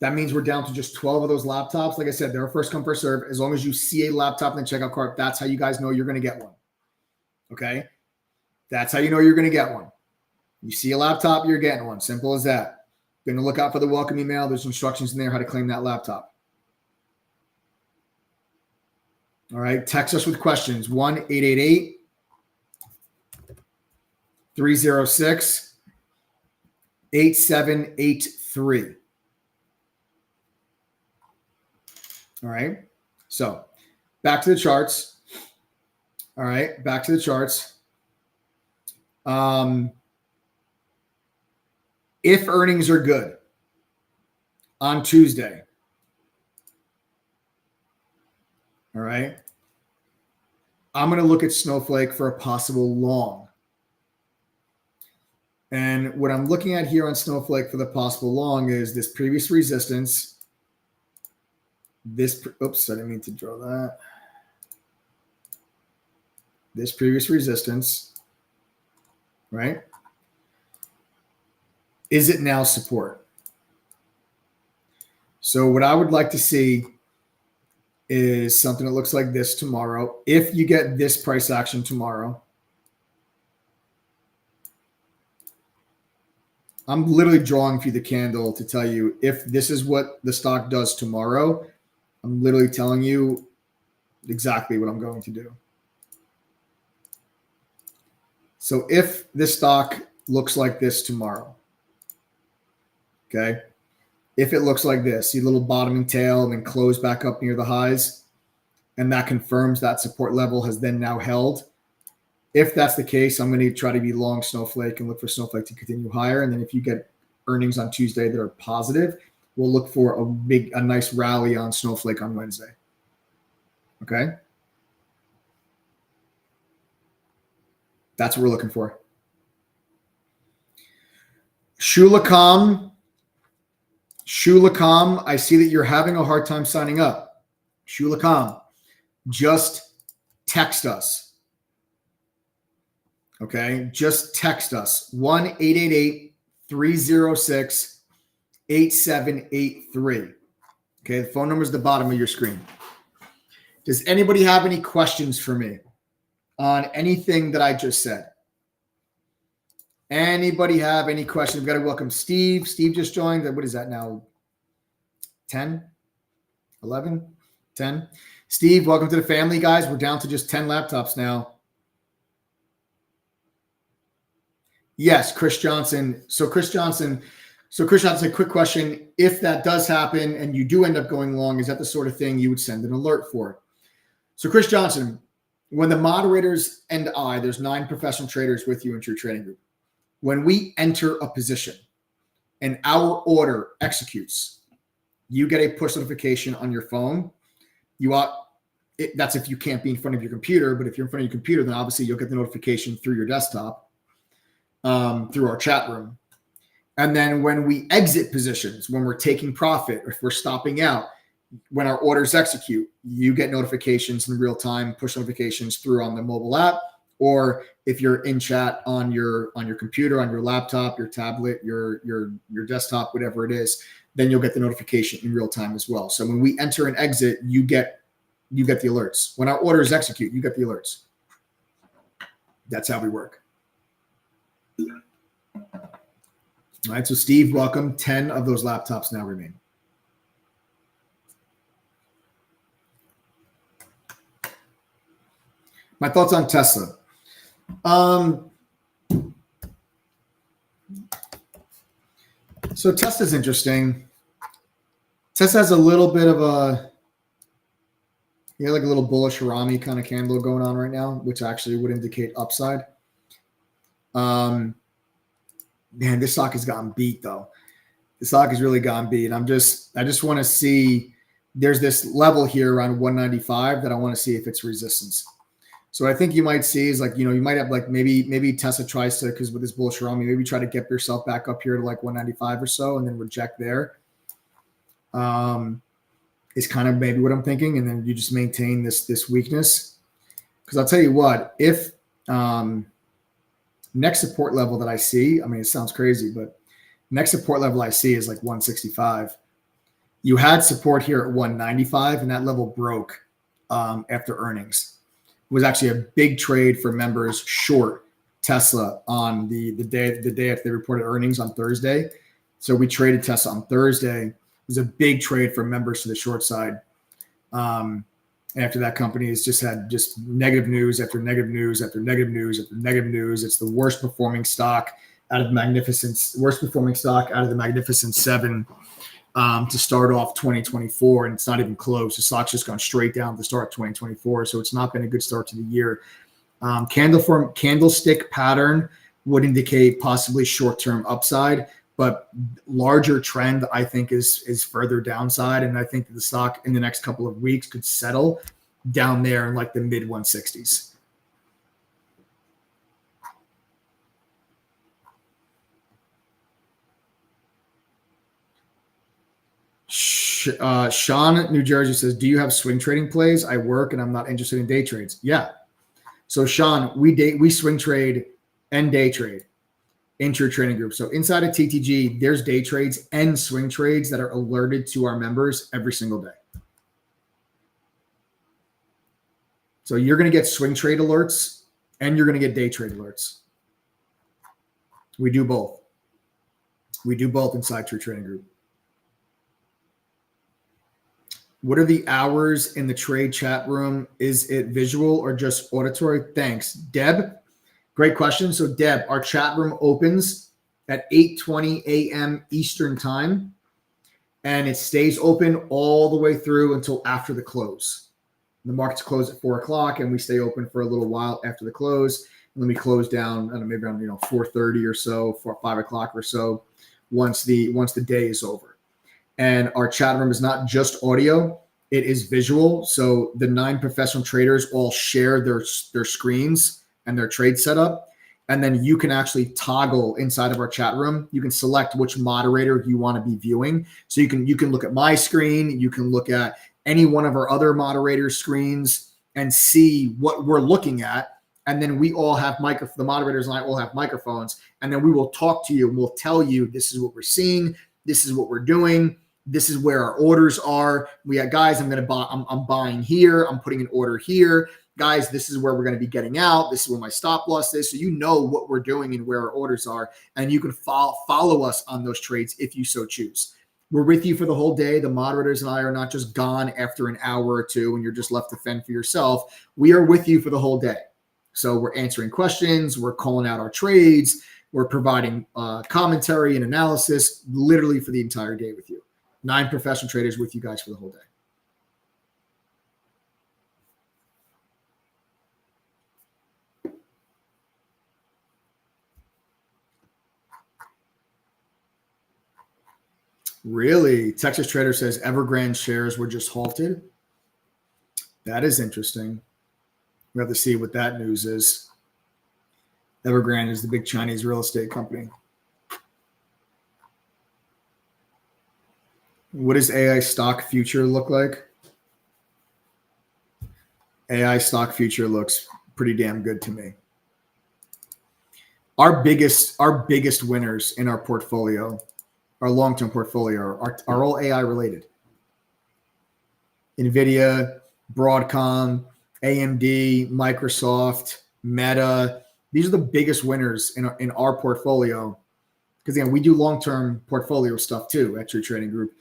That means we're down to just 12 of those laptops. Like I said, they're a first come, first serve. As long as you see a laptop in the checkout cart, that's how you guys know you're going to get one. Okay? That's how you know you're going to get one. You see a laptop, you're getting one. Simple as that. Going to look out for the welcome email. There's instructions in there how to claim that laptop. All right. Text us with questions. 1-888-306-8783. All right. So back to the charts. All right. Back to the charts. If earnings are good on Tuesday, all right, I'm going to look at Snowflake for a possible long. And what I'm looking at here on Snowflake for the possible long is this previous resistance. Oops, I didn't mean to draw that. This previous resistance, right? Is it now support? So what I would like to see is something that looks like this tomorrow. If you get this price action tomorrow, I'm literally drawing for you the candle to tell you if this is what the stock does tomorrow. I'm literally telling you exactly what I'm going to do. So if this stock looks like this tomorrow, okay, if it looks like this, see a little bottoming tail and then close back up near the highs, and that confirms that support level has then now held. If that's the case, I'm going to try to be long Snowflake and look for Snowflake to continue higher. And then if you get earnings on Tuesday that are positive, we'll look for a nice rally on Snowflake on Wednesday. Okay. That's what we're looking for. Shulakam, I see that you're having a hard time signing up. Shulakam, just text us. Okay, just text us 1-888-306-8783. Okay, the phone number is the bottom of your screen. Does anybody have any questions for me on anything that I just said? Anybody have any questions? We've got to welcome Steve. Steve just joined. What is that now? 10? 11? 10? Steve, welcome to the family, guys. We're down to just 10 laptops now. Yes, Chris Johnson. So Chris Johnson, quick question. If that does happen and you do end up going long, is that the sort of thing you would send an alert for? So Chris Johnson, when the moderators and there's 9 professional traders with you in your trading group. When we enter a position and our order executes, you get a push notification on your phone. That's if you can't be in front of your computer, but if you're in front of your computer, then obviously you'll get the notification through your desktop, through our chat room. And then when we exit positions, when we're taking profit, or if we're stopping out, when our orders execute, you get notifications in real time, push notifications through on the mobile app, or if you're in chat on your computer, on your laptop, your tablet, your desktop, whatever it is, then you'll get the notification in real time as well. So when we enter and exit, you get the alerts. When our orders execute, you get the alerts. That's how we work. All right, so Steve, welcome. 10 of those laptops now remain. My thoughts on Tesla. So Tesla's interesting. Tesla has a little bit of like a little bullish Harami kind of candle going on right now, which actually would indicate upside. Man, this stock has gotten beat though. The stock has really gotten beat. I just want to see, there's this level here around 195 that I want to see if it's resistance. So I think you might see is you might have maybe Tesla tries to, because with this bullish Harami, maybe try to get yourself back up here to 195 or so and then reject there. Is kind of maybe what I'm thinking. And then you just maintain this weakness. Because I'll tell you what, if next support level that I see, I mean, it sounds crazy, but next support level I see is 165. You had support here at 195 and that level broke after earnings. It was actually a big trade for members short Tesla on the day after they reported earnings on Thursday. So we traded Tesla on Thursday. It was a big trade for members to the short side. After that, company has just had negative news after negative news after negative news after negative news. It's the worst performing stock out of the Magnificent Seven to start off 2024, and it's not even close. The stock's just gone straight down to start 2024, so it's not been a good start to the year. Candlestick pattern would indicate possibly short-term upside, but larger trend I think is further downside, and I think that the stock in the next couple of weeks could settle down there in the mid 160s. Sean, New Jersey says, do you have swing trading plays? I work and I'm not interested in day trades. Yeah. So Sean, we swing trade and day trade into your trading group. So inside of TTG, there's day trades and swing trades that are alerted to our members every single day. So you're going to get swing trade alerts and you're going to get day trade alerts. We do both. We do both inside True Trading Group. What are the hours in the trade chat room? Is it visual or just auditory? Thanks. Deb, great question. So Deb, our chat room opens at 8:20 a.m. Eastern time, and it stays open all the way through until after the close. The markets close at 4 o'clock, and we stay open for a little while after the close. And then we close down, I don't know, maybe around 4:30 or so, 5 o'clock or so, once the day is over. And our chat room is not just audio; it is visual. So the 9 professional traders all share their screens and their trade setup, and then you can actually toggle inside of our chat room. You can select which moderator you want to be viewing. So you can look at my screen, you can look at any one of our other moderators' screens and see what we're looking at. And then we all have the moderators and I all have microphones, and then we will talk to you and we'll tell you this is what we're seeing, this is what we're doing, this is where our orders are. We got guys, I'm buying here, I'm putting an order here. Guys, this is where we're going to be getting out. This is where my stop loss is. So you know what we're doing and where our orders are, and you can follow us on those trades if you so choose. We're with you for the whole day. The moderators and I are not just gone after an hour or two and you're just left to fend for yourself. We are with you for the whole day. So we're answering questions, we're calling out our trades, we're providing commentary and analysis literally for the entire day with you. 9 professional traders with you guys for the whole day. Really? Texas Trader says Evergrande shares were just halted. That is interesting. We have to see what that news is. Evergrande is the big Chinese real estate company. What does AI stock future look like? AI stock future looks pretty damn good to me. Our biggest winners in our portfolio, our long-term portfolio, are all AI related. NVIDIA, Broadcom, AMD, Microsoft, Meta. These are the biggest winners in our portfolio. Because again, we do long-term portfolio stuff too at True Trading Group.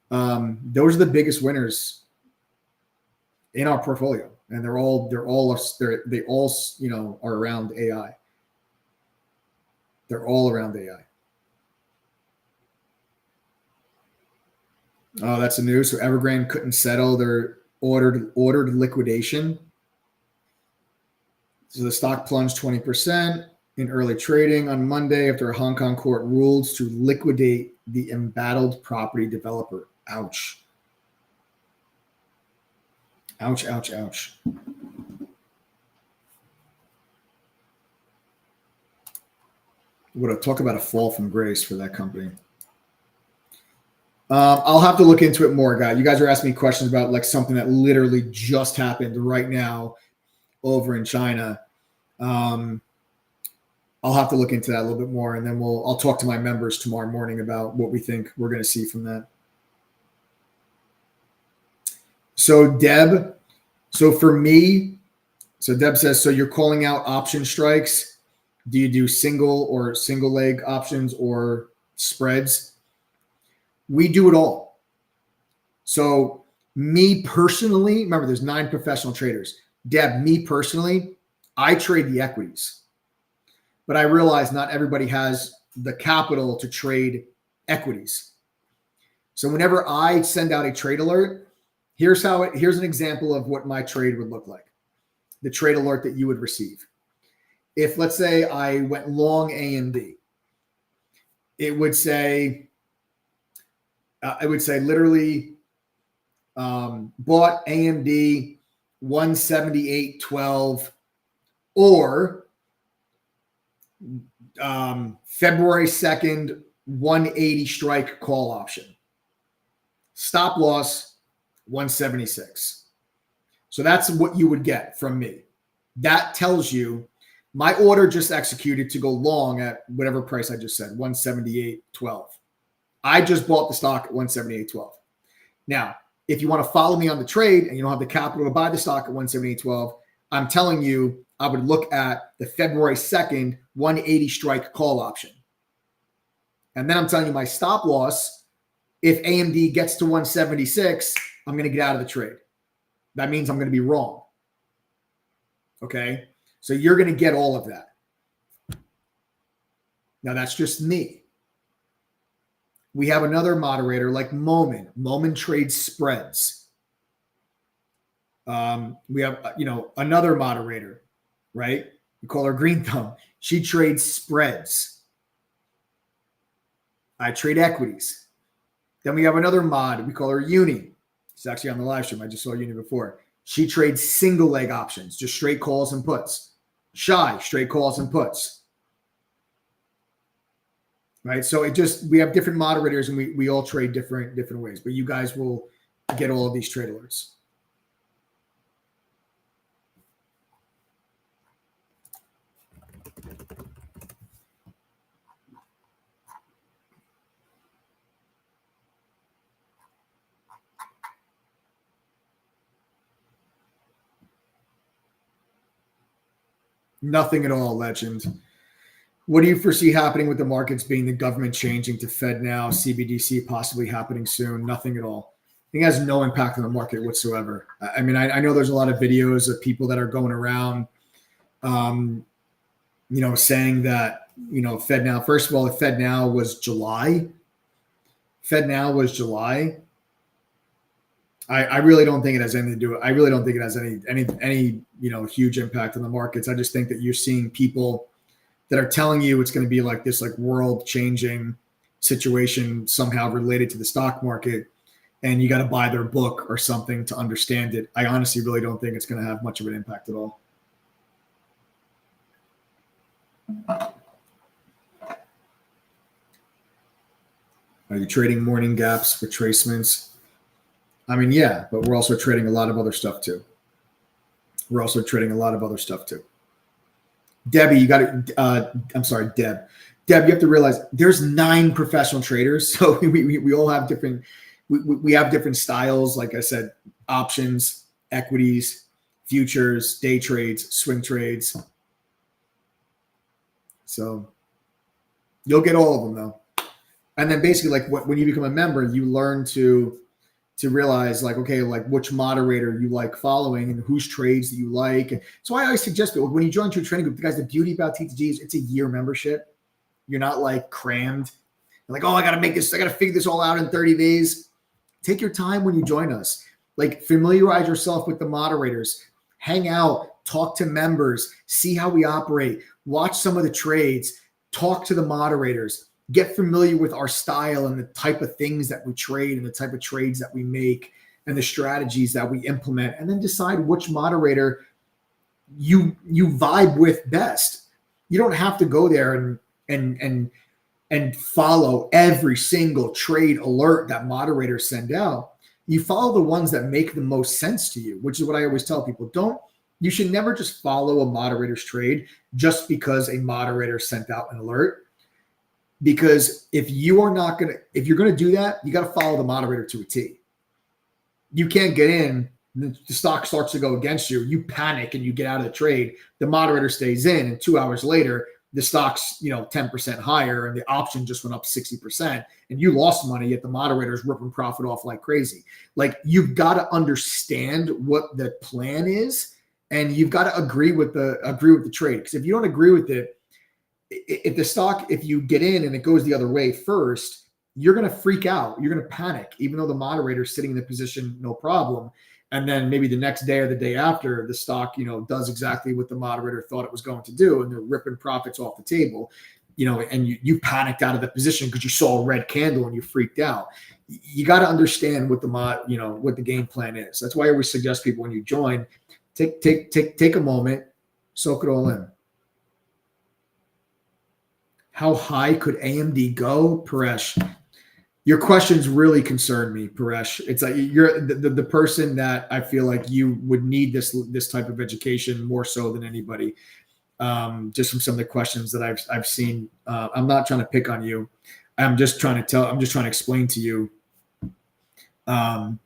Those are the biggest winners in our portfolio, and they all are around AI. They're all around AI. Oh, that's the news. So Evergrande couldn't settle their ordered liquidation. So the stock plunged 20% in early trading on Monday after a Hong Kong court ruled to liquidate the embattled property developer. Ouch. Ouch, ouch, ouch. What talk about a fall from grace for that company. I'll have to look into it more, guys. You guys are asking me questions about like something that literally just happened right now over in China. I'll have to look into that a little bit more, and then I'll talk to my members tomorrow morning about what we think we're going to see from that. So Deb, Deb says, so you're calling out option strikes. Do you do single leg options or spreads? We do it all. So me personally, remember there's 9 professional traders. Deb, me personally, I trade the equities. But I realize not everybody has the capital to trade equities. So whenever I send out a trade alert, here's an example of what my trade would look like. The trade alert that you would receive. If let's say I went long AMD, it would say literally bought AMD 178.12 or February 2nd 180 strike call option. Stop loss 176. So that's what you would get from me. That tells you my order just executed to go long at whatever price I just said, 178.12. I just bought the stock at 178.12. Now, if you want to follow me on the trade and you don't have the capital to buy the stock at 178.12, I'm telling you, I would look at the February 2nd 180 strike call option. And then I'm telling you my stop loss, if AMD gets to 176, I'm going to get out of the trade. That means I'm going to be wrong. Okay? So you're going to get all of that. Now, that's just me. We have another moderator like Momin. Momin trades spreads. We have, another moderator, right? We call her Green Thumb. She trades spreads. I trade equities. Then we have another mod. We call her Uni. She's actually on the live stream. I just saw Uni before. She trades single leg options, just straight calls and puts. Shy, straight calls and puts. Right? So we have different moderators and we all trade different ways. But you guys will get all of these trade alerts. Nothing at all, legend. What do you foresee happening with the markets being the government changing to Fed now, CBDC possibly happening soon? Nothing at all. It has no impact on the market whatsoever. I mean, I know there's a lot of videos of people that are going around, saying that, Fed now, first of all, if Fed now was July, I really don't think it has anything to do with it. I really don't think it has any huge impact on the markets. I just think that you're seeing people that are telling you it's going to be like this, like world changing situation somehow related to the stock market. And you got to buy their book or something to understand it. I honestly really don't think it's going to have much of an impact at all. Are you trading morning gaps, retracements? I mean, yeah, but we're also trading a lot of other stuff too. Debbie, you got to, I'm sorry, Deb, you have to realize there's 9 professional traders. So we all have different, we have different styles. Like I said, options, equities, futures, day trades, swing trades. So you'll get all of them though. And then basically when you become a member, you learn to realize which moderator you like following and whose trades that you like. So I always suggest people, when you join to a training group, guys, the beauty about TTG is it's a year membership. You're not crammed. You're I got to make this, I got to figure this all out in 30 days. Take your time when you join us. Familiarize yourself with the moderators, hang out, talk to members, see how we operate, watch some of the trades, talk to the moderators. Get familiar with our style and the type of things that we trade and the type of trades that we make and the strategies that we implement, and then decide which moderator you vibe with best. You don't have to go there and follow every single trade alert that moderators send out. You follow the ones that make the most sense to you, which is what I always tell people. You should never just follow a moderator's trade just because a moderator sent out an alert. Because if you're going to do that, you got to follow the moderator to a T. You can't get in, the stock starts to go against you. You panic and you get out of the trade. The moderator stays in, and 2 hours later, the stock's 10% higher, and the option just went up 60%, and you lost money. Yet the moderator's ripping profit off like crazy. You've got to understand what the plan is, and you've got to agree with the trade. Because if you don't agree with it, if you get in and it goes the other way first, you're going to freak out. You're going to panic, even though the moderator's sitting in the position, no problem. And then maybe the next day or the day after, the stock, does exactly what the moderator thought it was going to do. And they're ripping profits off the table, and you panicked out of the position because you saw a red candle and you freaked out. You got to understand what what the game plan is. That's why I always suggest people when you join, take a moment, soak it all in. How high could AMD go, Paresh? Your questions really concern me, Paresh. It's you're the person that I feel like you would need this type of education more so than anybody. Just from some of the questions that I've seen. I'm not trying to pick on you. I'm just trying to explain to you. That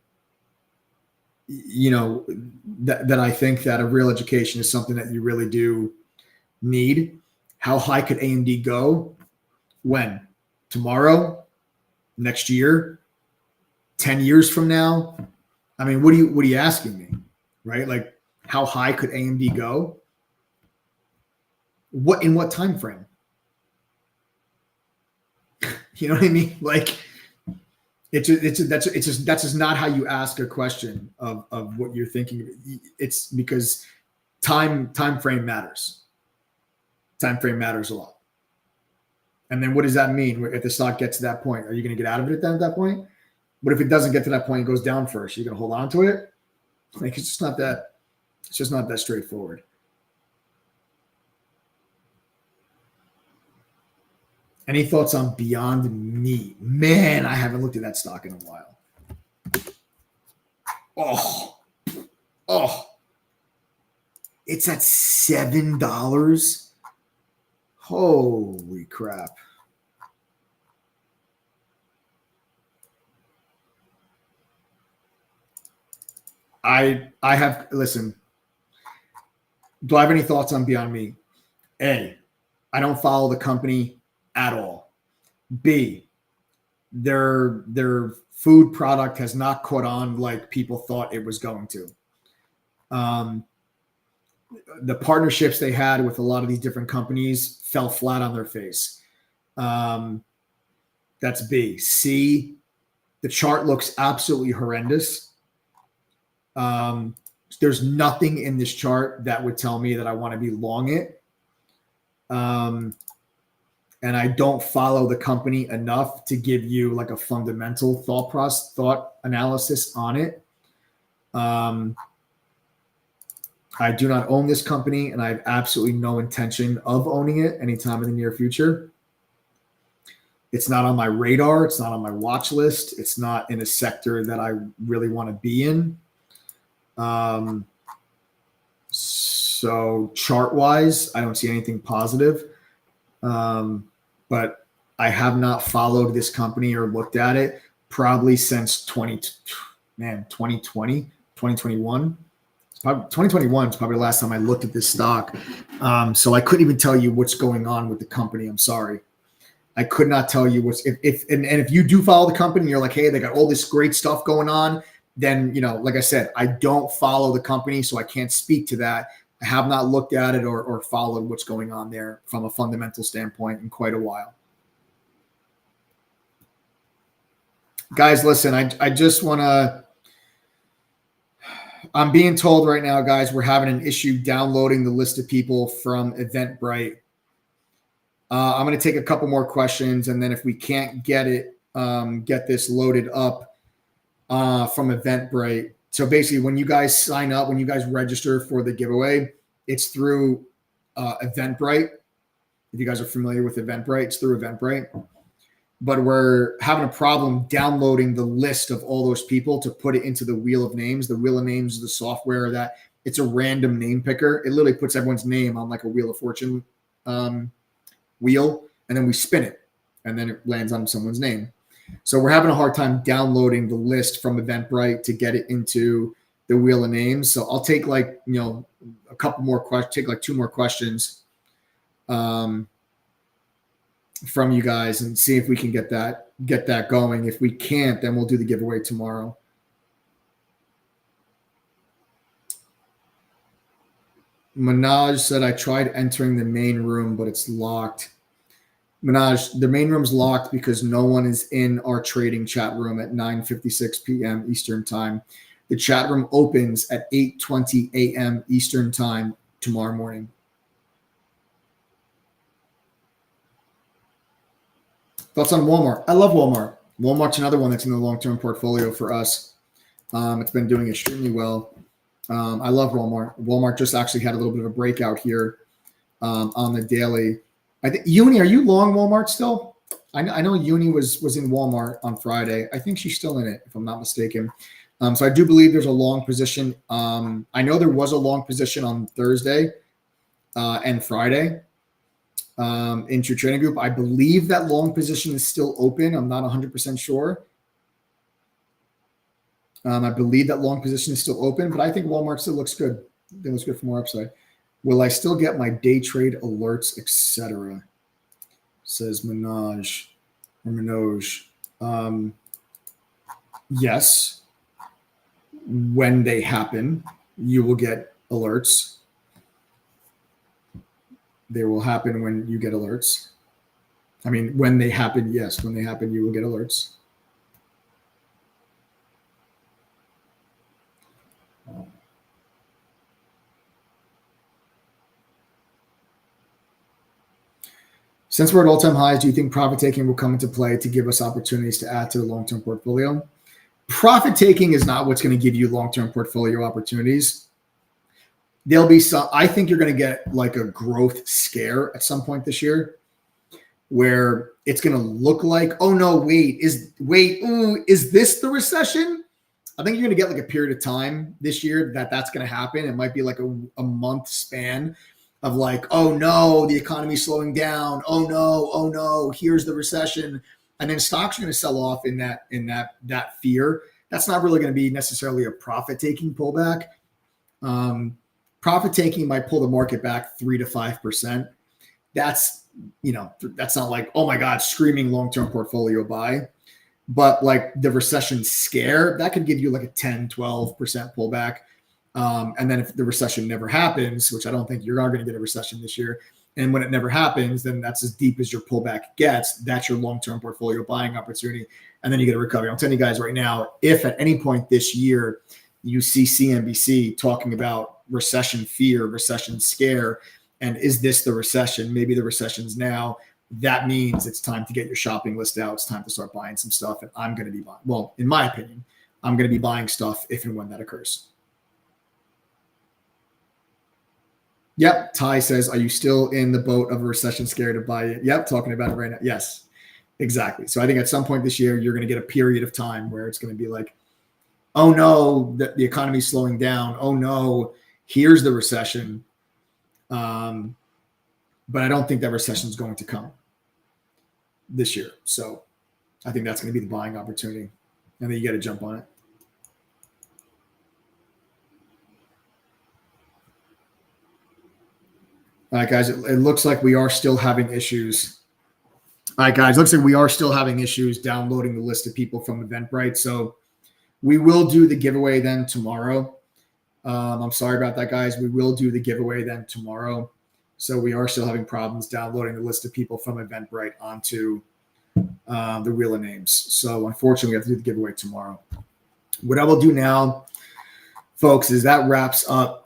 I think that a real education is something that you really do need. How high could AMD go? When? tomorrow, next year, 10 years from now? I mean, what are you asking me, right? Like, how high could AMD go? In what time frame? You know what I mean? Like, that's just not how you ask a question of what you're thinking. It's because time frame matters. Time frame matters a lot. And then what does that mean if the stock gets to that point? Are you going to get out of it then at that point? What if it doesn't get to that point and goes down first? Are you going to hold on to it? Like, it's just not that straightforward. Any thoughts on Beyond Meat? Man, I haven't looked at that stock in a while. Oh, it's at $7. Holy crap. I have, listen, do I have any thoughts on Beyond Meat? A, I don't follow the company at all. B, their food product has not caught on like people thought it was going to. The partnerships they had with a lot of these different companies fell flat on their face. That's B. C, the chart looks absolutely horrendous. There's nothing in this chart that would tell me that I want to be long it. And I don't follow the company enough to give you like a fundamental thought analysis on it. I do not own this company, and I have absolutely no intention of owning it anytime in the near future. It's not on my radar. It's not on my watch list. It's not in a sector that I really want to be in. So chart-wise, I don't see anything positive. But I have not followed this company or looked at it probably since 2020, 2021. 2021 is probably the last time I looked at this stock. So I couldn't even tell you what's going on with the company. I'm sorry. I could not tell you if you do follow the company and you're like, hey, they got all this great stuff going on, then, like I said, I don't follow the company, so I can't speak to that. I have not looked at it or followed what's going on there from a fundamental standpoint in quite a while. Guys, listen, I just want to, I'm being told right now, guys, we're having an issue downloading the list of people from Eventbrite. I'm going to take a couple more questions, and then if we can't get this loaded up from Eventbrite. So basically, when you guys sign up, when you guys register for the giveaway, it's through Eventbrite. If you guys are familiar with Eventbrite, it's through Eventbrite. But we're having a problem downloading the list of all those people to put it into the Wheel of Names. The Wheel of Names is the software that it's a random name picker. It literally puts everyone's name on like a Wheel of Fortune wheel, and then we spin it, and then it lands on someone's name. So we're having a hard time downloading the list from Eventbrite to get it into the Wheel of Names. So I'll take a couple more questions, take like 2 more questions from you guys and see if we can get that going. If we can't, then we'll do the giveaway tomorrow. Manaj said, I tried entering the main room, but it's locked. Manaj, the main room's locked because no one is in our trading chat room at 9:56 p.m. Eastern time. The chat room opens at 8:20 a.m. Eastern time tomorrow morning. Thoughts on Walmart? I love Walmart. Walmart's another one that's in the long-term portfolio for us. It's been doing extremely well. I love Walmart. Walmart just actually had a little bit of a breakout here on the daily. I think Uni, are you long Walmart still? I know Uni was in Walmart on Friday. I think she's still in it, if I'm not mistaken. So I do believe there's a long position. I know there was a long position on Thursday and Friday into your trading group. I believe that long position is still open. I'm not 100% sure. I believe that long position is still open, but I think Walmart still looks good. It looks good for more upside. Will I still get my day trade alerts, etc.? Says Manaj. or Minoj. Yes, when they happen, you will get alerts. They will happen when you get alerts. I mean, when they happen, yes, when they happen, you will get alerts. Since we're at all-time highs, do you think profit taking will come into play to give us opportunities to add to the long-term portfolio? Profit taking is not what's going to give you long-term portfolio opportunities. There'll be some, I think you're going to get like a growth scare at some point this year where it's going to look like, oh no, is this the recession? I think you're going to get like a period of time this year that's going to happen. It might be like a month span of like, oh no, the economy's slowing down. Oh no, here's the recession. And then stocks are going to sell off in that fear. That's not really going to be necessarily a profit-taking pullback. Profit-taking might pull the market back 3 to 5%. That's not like, oh my God, screaming long-term portfolio buy. But like the recession scare, that could give you like a 10, 12% pullback. And then if the recession never happens, which I don't think you're going to get a recession this year, and when it never happens, then that's as deep as your pullback gets. That's your long-term portfolio buying opportunity. And then you get a recovery. I'm telling you guys right now, if at any point this year you see CNBC talking about recession fear, recession scare, and is this the recession? Maybe the recession's now. That means it's time to get your shopping list out. It's time to start buying some stuff. And I'm going to be buying, well, in my opinion, I'm going to be buying stuff if and when that occurs. Yep. Ty says, are you still in the boat of a recession scare to buy it? Yep. Talking about it right now. Yes, exactly. So I think at some point this year, you're going to get a period of time where it's going to be like, oh no, the economy's slowing down. Oh no, here's the recession. But I don't think that recession is going to come this year. So I think that's going to be the buying opportunity. And then you got to jump on it. All right, guys, it looks like we are still having issues. All right, guys, looks like we are still having issues downloading the list of people from Eventbrite. So we will do the giveaway then tomorrow. I'm sorry about that, guys. We will do the giveaway then tomorrow. So we are still having problems downloading the list of people from Eventbrite onto the Wheel of Names. So unfortunately, we have to do the giveaway tomorrow. What I will do now, folks, is that wraps up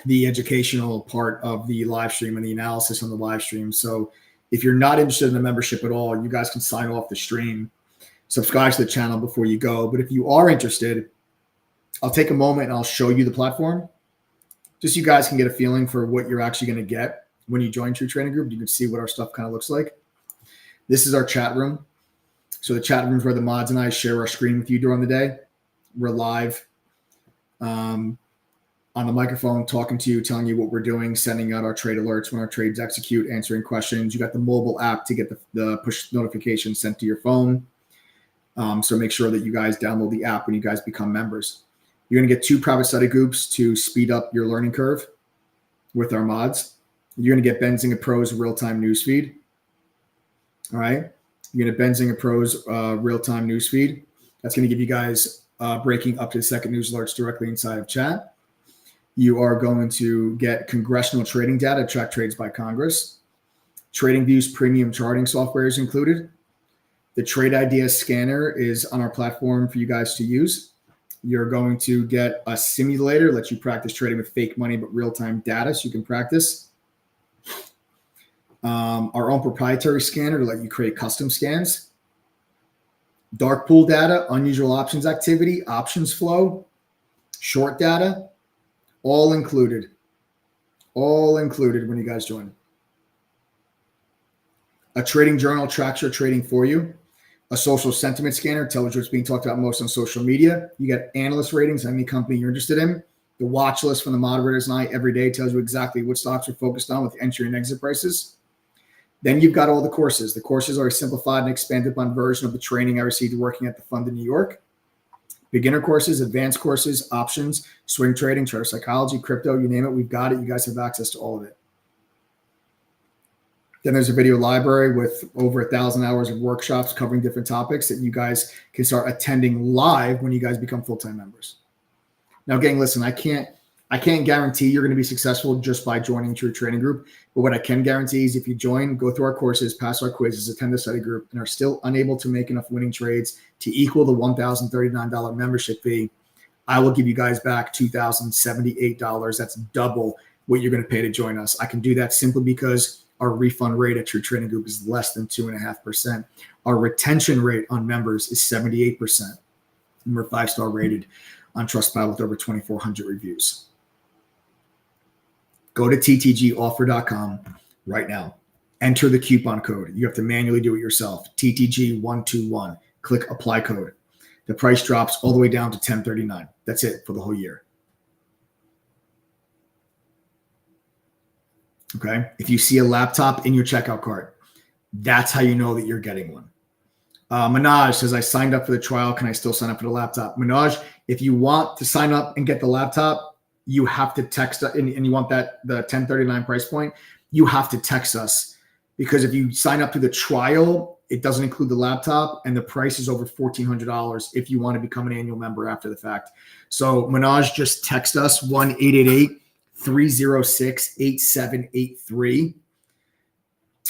the educational part of the live stream and the analysis on the live stream. So if you're not interested in the membership at all, you guys can sign off the stream, subscribe to the channel before you go. But if you are interested, I'll take a moment and I'll show you the platform. Just so you guys can get a feeling for what you're actually going to get when you join True Trading Group. You can see what our stuff kind of looks like. This is our chat room. So the chat room is where the mods and I share our screen with you during the day. We're live on the microphone, talking to you, telling you what we're doing, sending out our trade alerts when our trades execute, answering questions. You got the mobile app to get the push notifications sent to your phone. So make sure that you guys download the app when you guys become members. You're going to get 2 private study groups to speed up your learning curve with our mods. You're going to get Benzinga Pro's real-time newsfeed. All right. You're going to Benzinga Pro's real-time newsfeed. That's going to give you guys breaking up to the second news alerts directly inside of chat. You are going to get congressional trading data, track trades by Congress. TradingView's premium charting software is included. The Trade Ideas scanner is on our platform for you guys to use. You're going to get a simulator, lets you practice trading with fake money, but real-time data so you can practice. Our own proprietary scanner to let you create custom scans. Dark pool data, unusual options activity, options flow, short data, all included. All included when you guys join. A trading journal tracks your trading for you. A social sentiment scanner tells you what's being talked about most on social media. You get analyst ratings on any company you're interested in. The watch list from the moderators and I every day tells you exactly what stocks are focused on with entry and exit prices. Then you've got all the courses. The courses are a simplified and expanded upon version of the training I received working at the fund in New York. Beginner courses, advanced courses, options, swing trading, trader psychology, crypto, you name it, we've got it. You guys have access to all of it. Then there's a video library with over 1,000 hours of workshops covering different topics that you guys can start attending live when you guys become full-time members. Now, gang, listen, I can't guarantee you're going to be successful just by joining True Trading Group. But what I can guarantee is if you join, go through our courses, pass our quizzes, attend the study group, and are still unable to make enough winning trades to equal the $1,039 membership fee, I will give you guys back $2,078. That's double what you're going to pay to join us. I can do that simply because our refund rate at True Trading Group is less than 2.5%. Our retention rate on members is 78%. And we're 5-star rated on Trustpilot with over 2,400 reviews. Go to ttgoffer.com right now. Enter the coupon code. You have to manually do it yourself. TTG121. Click apply code. The price drops all the way down to $10.39. That's it for the whole year. Okay. If you see a laptop in your checkout cart, that's how you know that you're getting one. Manaj says, I signed up for the trial. Can I still sign up for the laptop? Manaj, if you want to sign up and get the laptop, you have to text and you want the $10.39 price point, you have to text us, because if you sign up to the trial, it doesn't include the laptop and the price is over $1,400 if you want to become an annual member after the fact. So Manaj, just text us 1-888-306-8783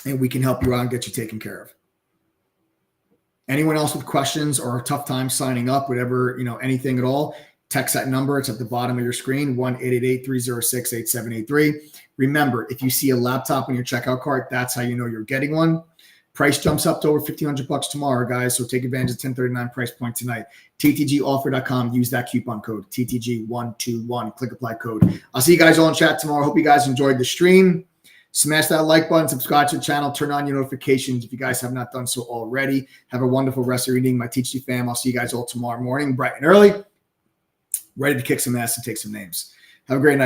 and we can help you out and get you taken care of. Anyone else with questions or a tough time signing up, whatever, anything at all, text that number. It's at the bottom of your screen, 1-888-306-8783. Remember, if you see a laptop in your checkout cart, that's how you know you're getting one. Price jumps up to over $1,500 tomorrow, guys. So take advantage of $10.39 price point tonight. TTGoffer.com. Use that coupon code, TTG121. Click apply code. I'll see you guys all in chat tomorrow. Hope you guys enjoyed the stream. Smash that like button, subscribe to the channel, turn on your notifications if you guys have not done so already. Have a wonderful rest of your evening, my TTG fam. I'll see you guys all tomorrow morning, bright and early, ready to kick some ass and take some names. Have a great night.